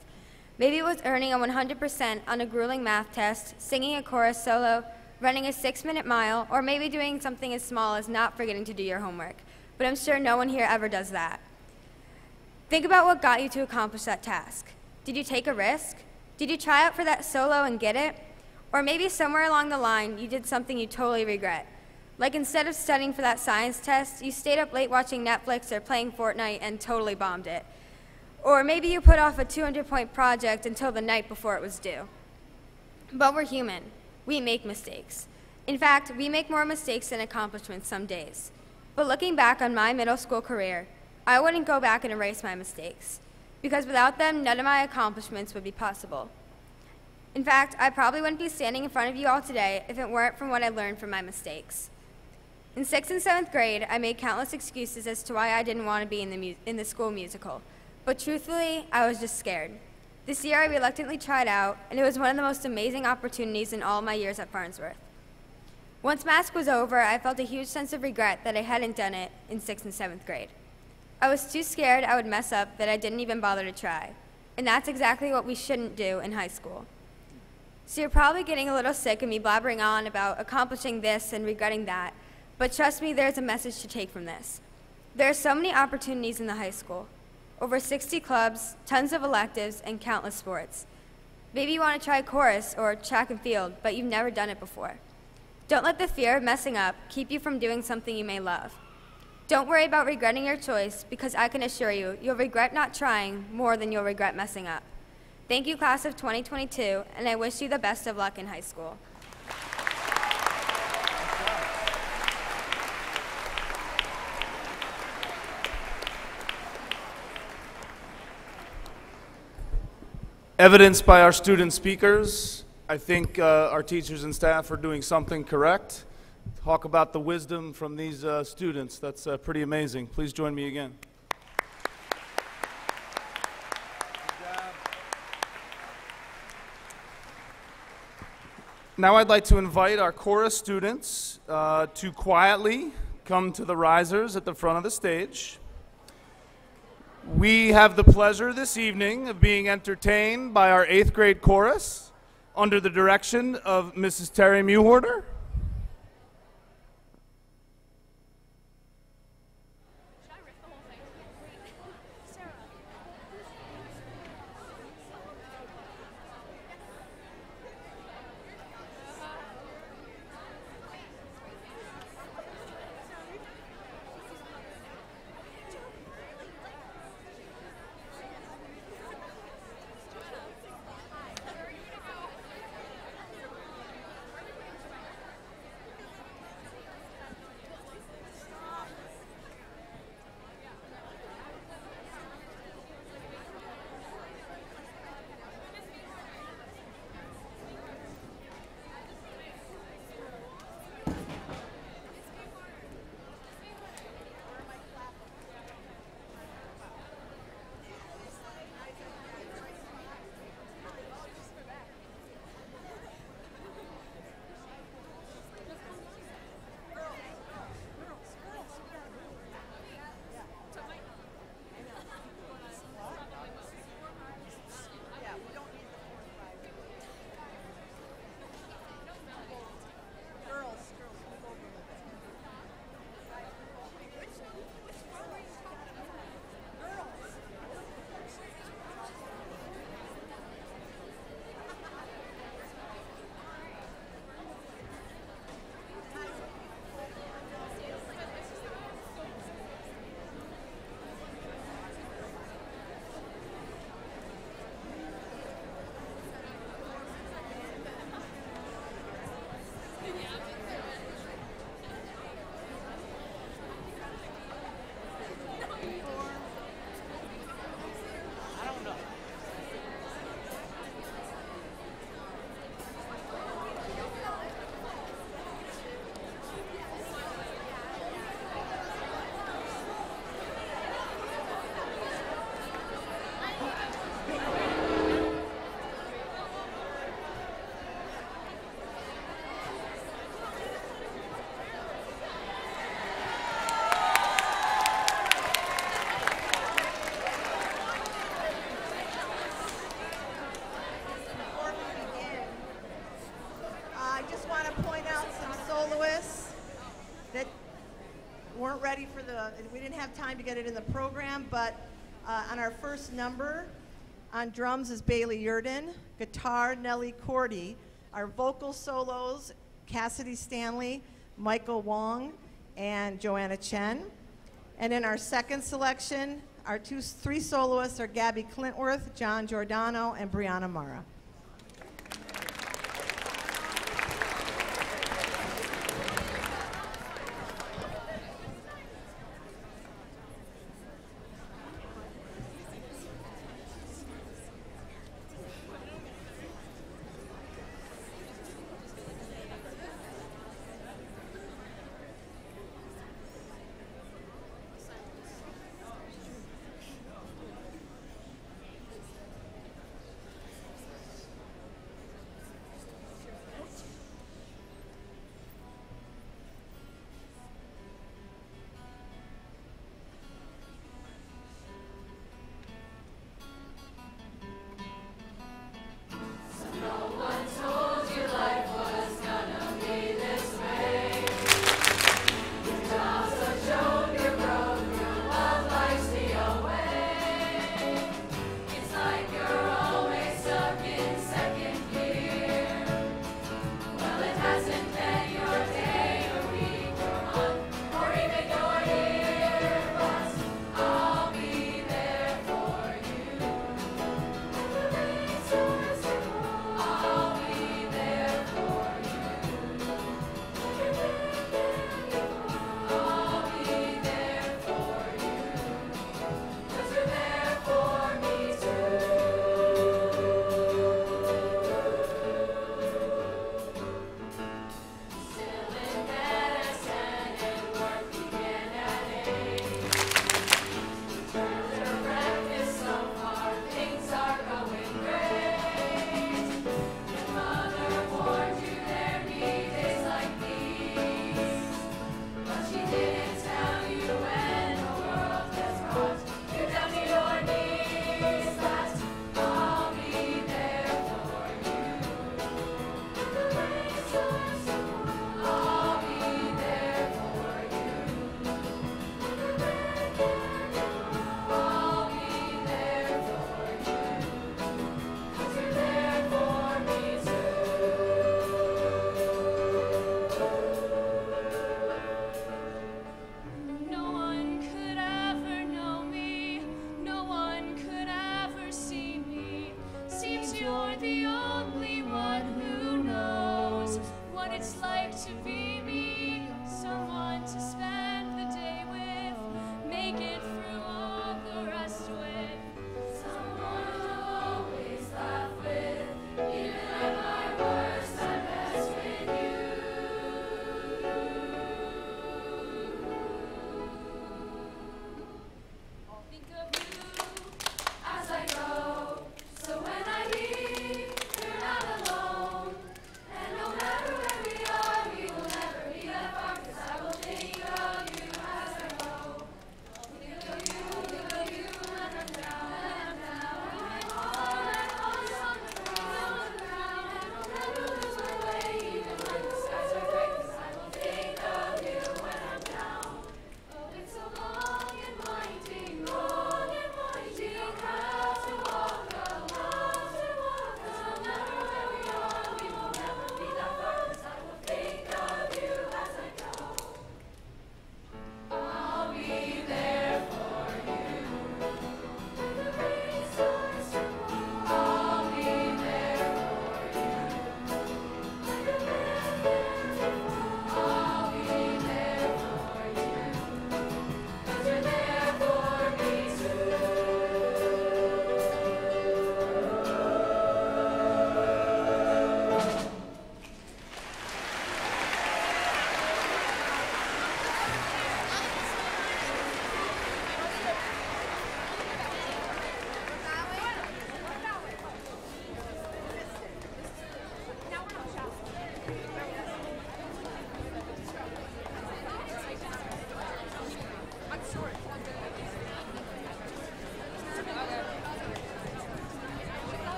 Maybe it was earning a 100% on a grueling math test, singing a chorus solo, running a 6-minute mile, or maybe doing something as small as not forgetting to do your homework. But I'm sure no one here ever does that. Think about what got you to accomplish that task. Did you take a risk? Did you try out for that solo and get it? Or maybe somewhere along the line, you did something you totally regret. Like instead of studying for that science test, you stayed up late watching Netflix or playing Fortnite and totally bombed it. Or maybe you put off a 200-point project until the night before it was due. But we're human. We make mistakes. In fact, we make more mistakes than accomplishments some days. But looking back on my middle school career, I wouldn't go back and erase my mistakes, because without them, none of my accomplishments would be possible. In fact, I probably wouldn't be standing in front of you all today if it weren't from what I learned from my mistakes. In 6th and 7th grade, I made countless excuses as to why I didn't want to be in the school musical. But truthfully, I was just scared. This year, I reluctantly tried out, and it was one of the most amazing opportunities in all my years at Farnsworth. Once mask was over, I felt a huge sense of regret that I hadn't done it in 6th and 7th grade. I was too scared I would mess up that I didn't even bother to try. And that's exactly what we shouldn't do in high school. So you're probably getting a little sick of me blabbering on about accomplishing this and regretting that, but trust me, there's a message to take from this. There are so many opportunities in the high school. Over 60 clubs, tons of electives, and countless sports. Maybe you want to try chorus or track and field, but you've never done it before. Don't let the fear of messing up keep you from doing something you may love. Don't worry about regretting your choice, because I can assure you, you'll regret not trying more than you'll regret messing up. Thank you, class of 2022, and I wish you the best of luck in high school. Evidenced by our student speakers, I think our teachers and staff are doing something correct. Talk about the wisdom from these students. That's pretty amazing. Please join me again. Now I'd like to invite our chorus students to quietly come to the risers at the front of the stage. We have the pleasure this evening of being entertained by our 8th grade chorus under the direction of Mrs. Terry Mewhorter. ready for we didn't have time to get it in the program, but on our first number, on drums is Bailey Yurden, guitar Nellie Cordy, our vocal solos Cassidy Stanley, Michael Wong, and Joanna Chen. And in our second selection, our three soloists are Gabby Clintworth, John Giordano, and Brianna Mara.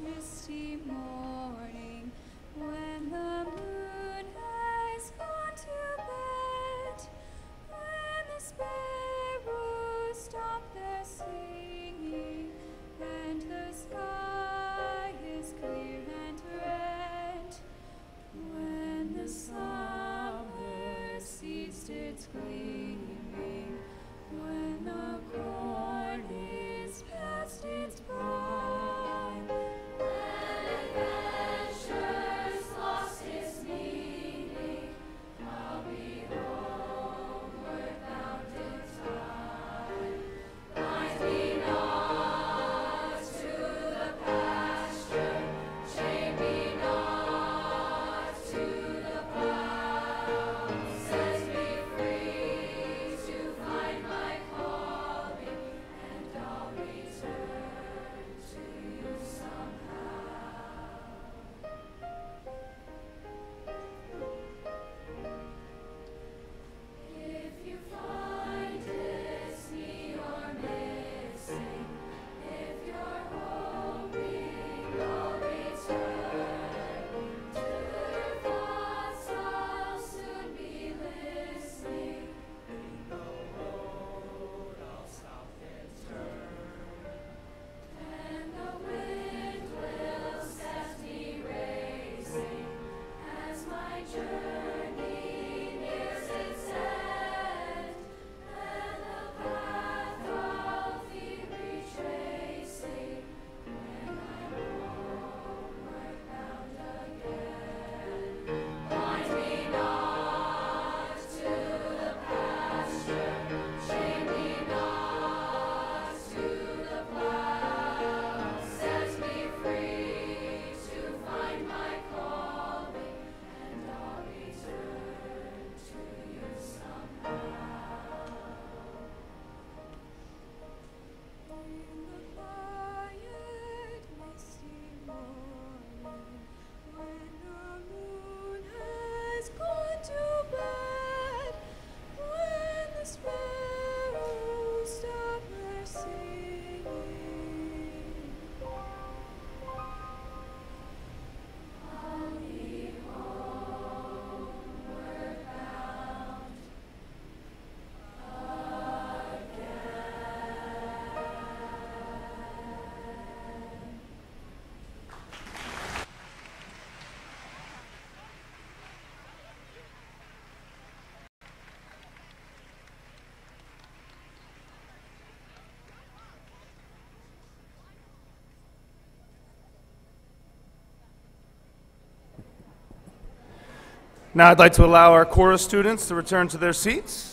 misty morning, when the moon has gone to bed, when the sparrows stop their singing, and the sky is clear and red, when the summer ceased its gleaming, when the corn is past its prime, when adventure's lost its meaning, I'll be homeward bound in time. Bind me not to the pasture, chain me not to the plow. Set me free to find my calling, and I'll return to you somehow. If you find it's me you're missing, if you're hoping I'll return to your thoughts, I'll soon be listening. In the road I'll stop and turn, and the wind will set me racing as my journey nears its end, and the path I'll be retracing when I'm homeward bound again. Bind me not to the pasture, chain me not to the plow. Set me free to find my calling, and I'll return to you somehow. In the quiet, misty morning, when the moon has gone to bed, when the sparrows stop their singing, I'll be homeward bound Now I'd like to allow our chorus students to return to their seats.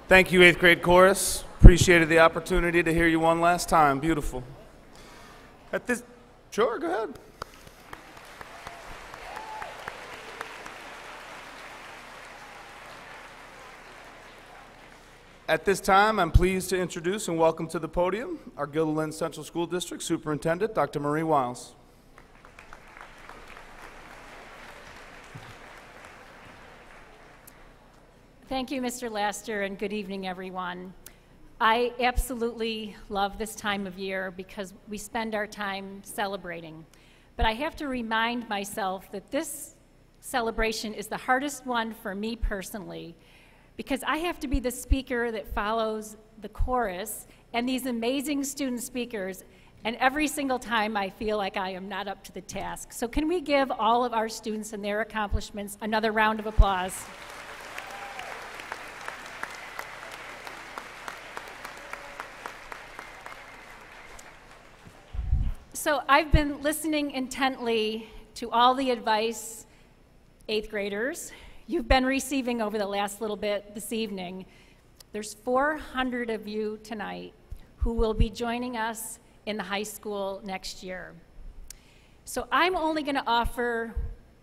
Thank you, 8th grade chorus. Appreciated the opportunity to hear you one last time. Beautiful. Sure, go ahead. At this time, I'm pleased to introduce and welcome to the podium our Gilliland Central School District Superintendent, Dr. Marie Wiles. Thank you, Mr. Laster, and good evening, everyone. I absolutely love this time of year because we spend our time celebrating. But I have to remind myself that this celebration is the hardest one for me personally because I have to be the speaker that follows the chorus and these amazing student speakers, and every single time I feel like I am not up to the task. So can we give all of our students and their accomplishments another round of applause? So I've been listening intently to all the advice, 8th graders, you've been receiving over the last little bit this evening. There's 400 of you tonight who will be joining us in the high school next year. So I'm only going to offer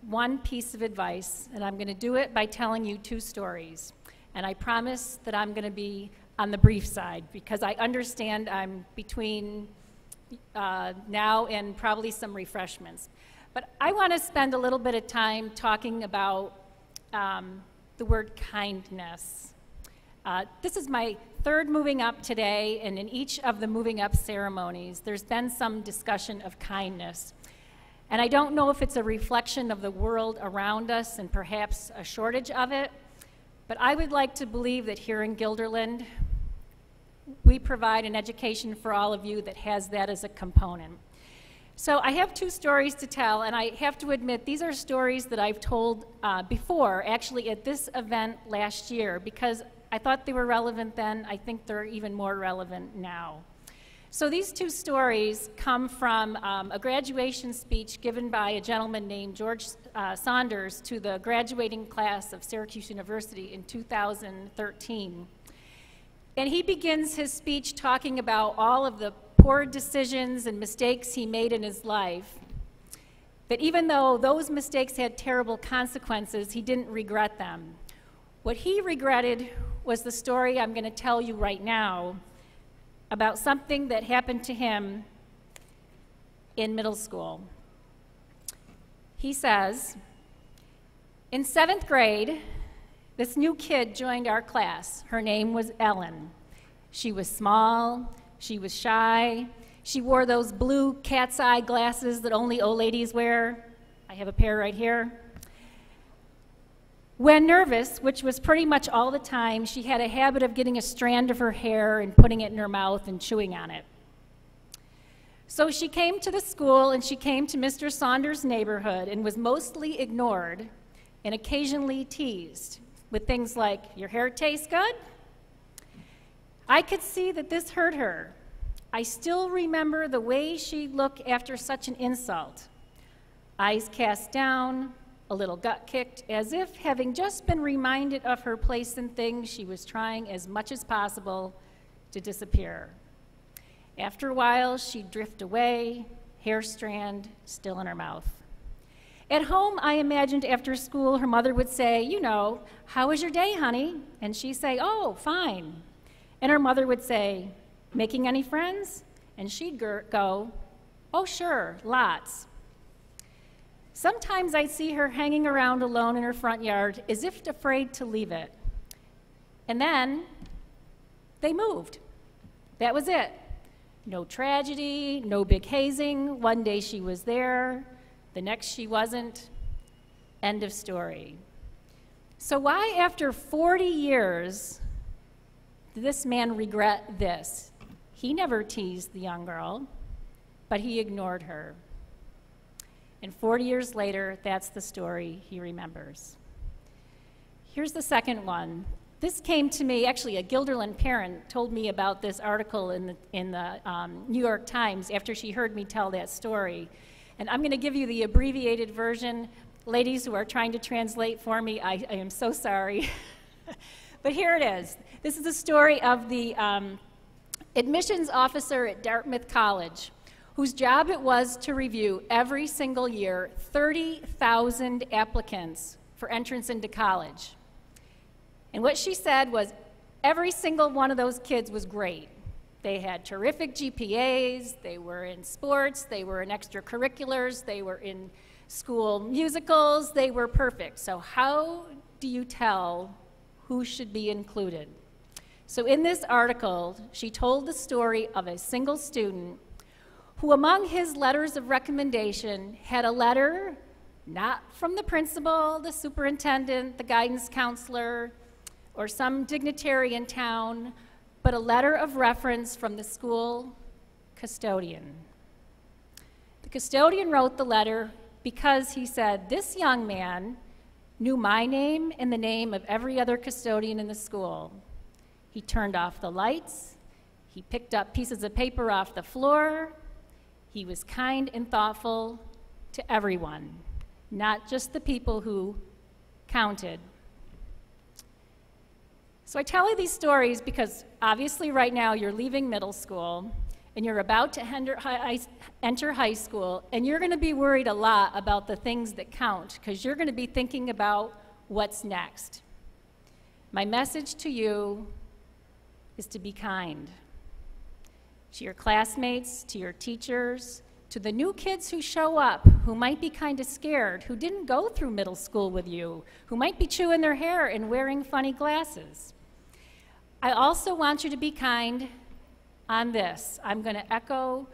one piece of advice, and I'm going to do it by telling you two stories. And I promise that I'm going to be on the brief side because I understand I'm between now and probably some refreshments. But I want to spend a little bit of time talking about the word kindness. This is my third moving up today, and in each of the moving up ceremonies, there's been some discussion of kindness. And I don't know if it's a reflection of the world around us and perhaps a shortage of it, but I would like to believe that here in Guilderland, we provide an education for all of you that has that as a component. So I have two stories to tell, and I have to admit these are stories that I've told before, actually at this event last year, because I thought they were relevant then. I think they're even more relevant now. So these two stories come from a graduation speech given by a gentleman named George Saunders to the graduating class of Syracuse University in 2013. And he begins his speech talking about all of the poor decisions and mistakes he made in his life. But even though those mistakes had terrible consequences, he didn't regret them. What he regretted was the story I'm going to tell you right now about something that happened to him in middle school. He says, in 7th grade, this new kid joined our class. Her name was Ellen. She was small, she was shy, she wore those blue cat's eye glasses that only old ladies wear. I have a pair right here. When nervous, which was pretty much all the time, she had a habit of getting a strand of her hair and putting it in her mouth and chewing on it. So she came to the school and she came to Mr. Saunders' neighborhood and was mostly ignored and occasionally teased with things like, your hair tastes good? I could see that this hurt her. I still remember the way she looked after such an insult. Eyes cast down, a little gut kicked, as if having just been reminded of her place and things, she was trying as much as possible to disappear. After a while, she'd drift away, hair strand still in her mouth. At home, I imagined after school, her mother would say, you know, how was your day, honey? And she'd say, oh, fine. And her mother would say, making any friends? And she'd go, oh, sure, lots. Sometimes I'd see her hanging around alone in her front yard as if afraid to leave it. And then they moved. That was it. No tragedy, no big hazing. One day she was there, the next she wasn't. End of story. So why, after 40 years, did this man regret this? He never teased the young girl, but he ignored her. And 40 years later, that's the story he remembers. Here's the second one. This came to me, actually a Guilderland parent told me about this article in the New York Times after she heard me tell that story. And I'm going to give you the abbreviated version. Ladies who are trying to translate for me, I am so sorry. But here it is. This is the story of the admissions officer at Dartmouth College, whose job it was to review every single year 30,000 applicants for entrance into college. And what she said was every single one of those kids was great. They had terrific GPAs, they were in sports, they were in extracurriculars, they were in school musicals, they were perfect. So how do you tell who should be included? So in this article, she told the story of a single student who among his letters of recommendation had a letter not from the principal, the superintendent, the guidance counselor, or some dignitary in town, but a letter of reference from the school custodian. The custodian wrote the letter because he said, this young man knew my name and the name of every other custodian in the school. He turned off the lights, he picked up pieces of paper off the floor, he was kind and thoughtful to everyone, not just the people who counted. So I tell you these stories because obviously right now you're leaving middle school and you're about to enter high school, and you're going to be worried a lot about the things that count, because you're going to be thinking about what's next. My message to you is to be kind. To your classmates, to your teachers, to the new kids who show up, who might be kind of scared, who didn't go through middle school with you, who might be chewing their hair and wearing funny glasses. I also want you to be kind on this. I'm going to echo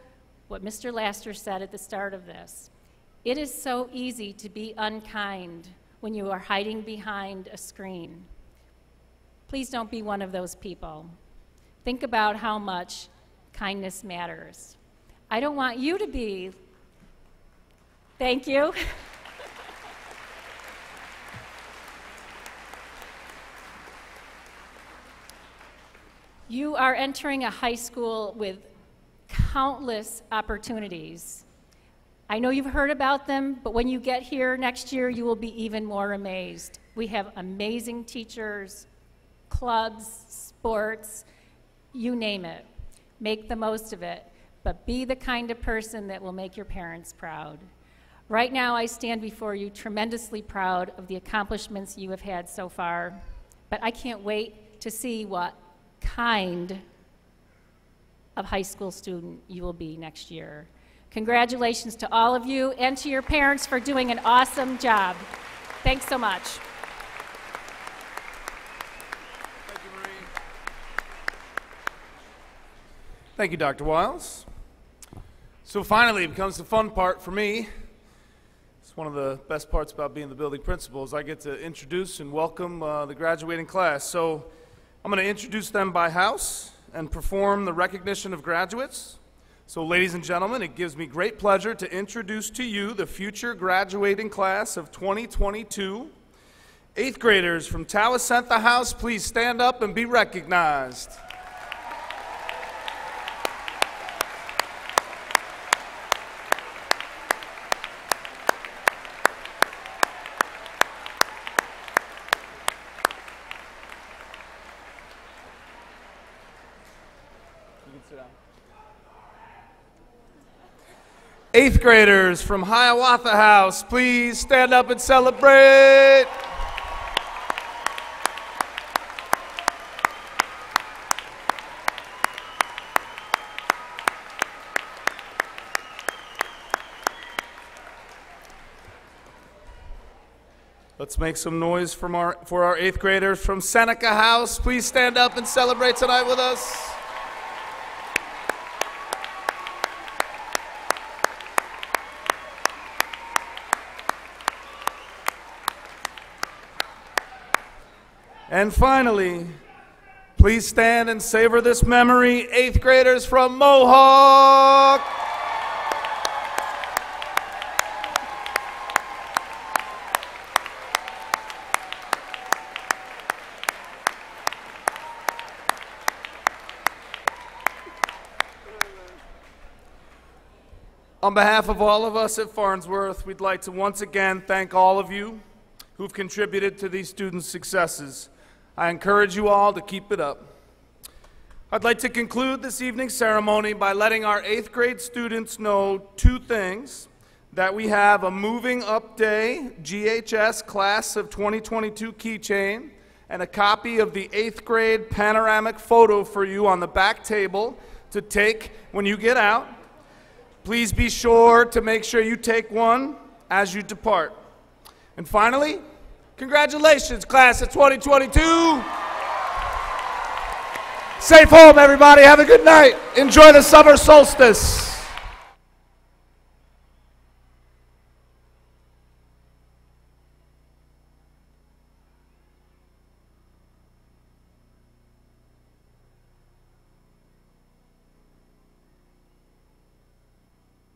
what Mr. Laster said at the start of this. It is so easy to be unkind when you are hiding behind a screen. Please don't be one of those people. Think about how much kindness matters. I don't want you to be. Thank you. You are entering a high school with countless opportunities. I know you've heard about them, but when you get here next year, you will be even more amazed. We have amazing teachers, clubs, sports, you name it. Make the most of it, but be the kind of person that will make your parents proud. Right now, I stand before you tremendously proud of the accomplishments you have had so far, but I can't wait to see what kind of high school student you will be next year. Congratulations to all of you and to your parents for doing an awesome job. Thanks so much. Thank you, Marie. Thank you, Dr. Wiles. So finally, it becomes the fun part for me. It's one of the best parts about being the building principal is I get to introduce and welcome the graduating class. So I'm going to introduce them by house and perform the recognition of graduates. So ladies and gentlemen, it gives me great pleasure to introduce to you the future graduating class of 2022. 8th graders from Towasentha House, please stand up and be recognized. Sit down. 8th graders from Hiawatha House, please stand up and celebrate. Let's make some noise for our 8th graders from Seneca House. Please stand up and celebrate tonight with us. And finally, please stand and savor this memory, 8th graders from Mohawk. On behalf of all of us at Farnsworth, we'd like to once again thank all of you who've contributed to these students' successes. I encourage you all to keep it up. I'd like to conclude this evening's ceremony by letting our 8th grade students know two things: that we have a Moving Up Day GHS Class of 2022 keychain and a copy of the 8th grade panoramic photo for you on the back table to take when you get out. Please be sure to make sure you take one as you depart. And finally, congratulations, class of 2022. Safe home, everybody. Have a good night. Enjoy the summer solstice.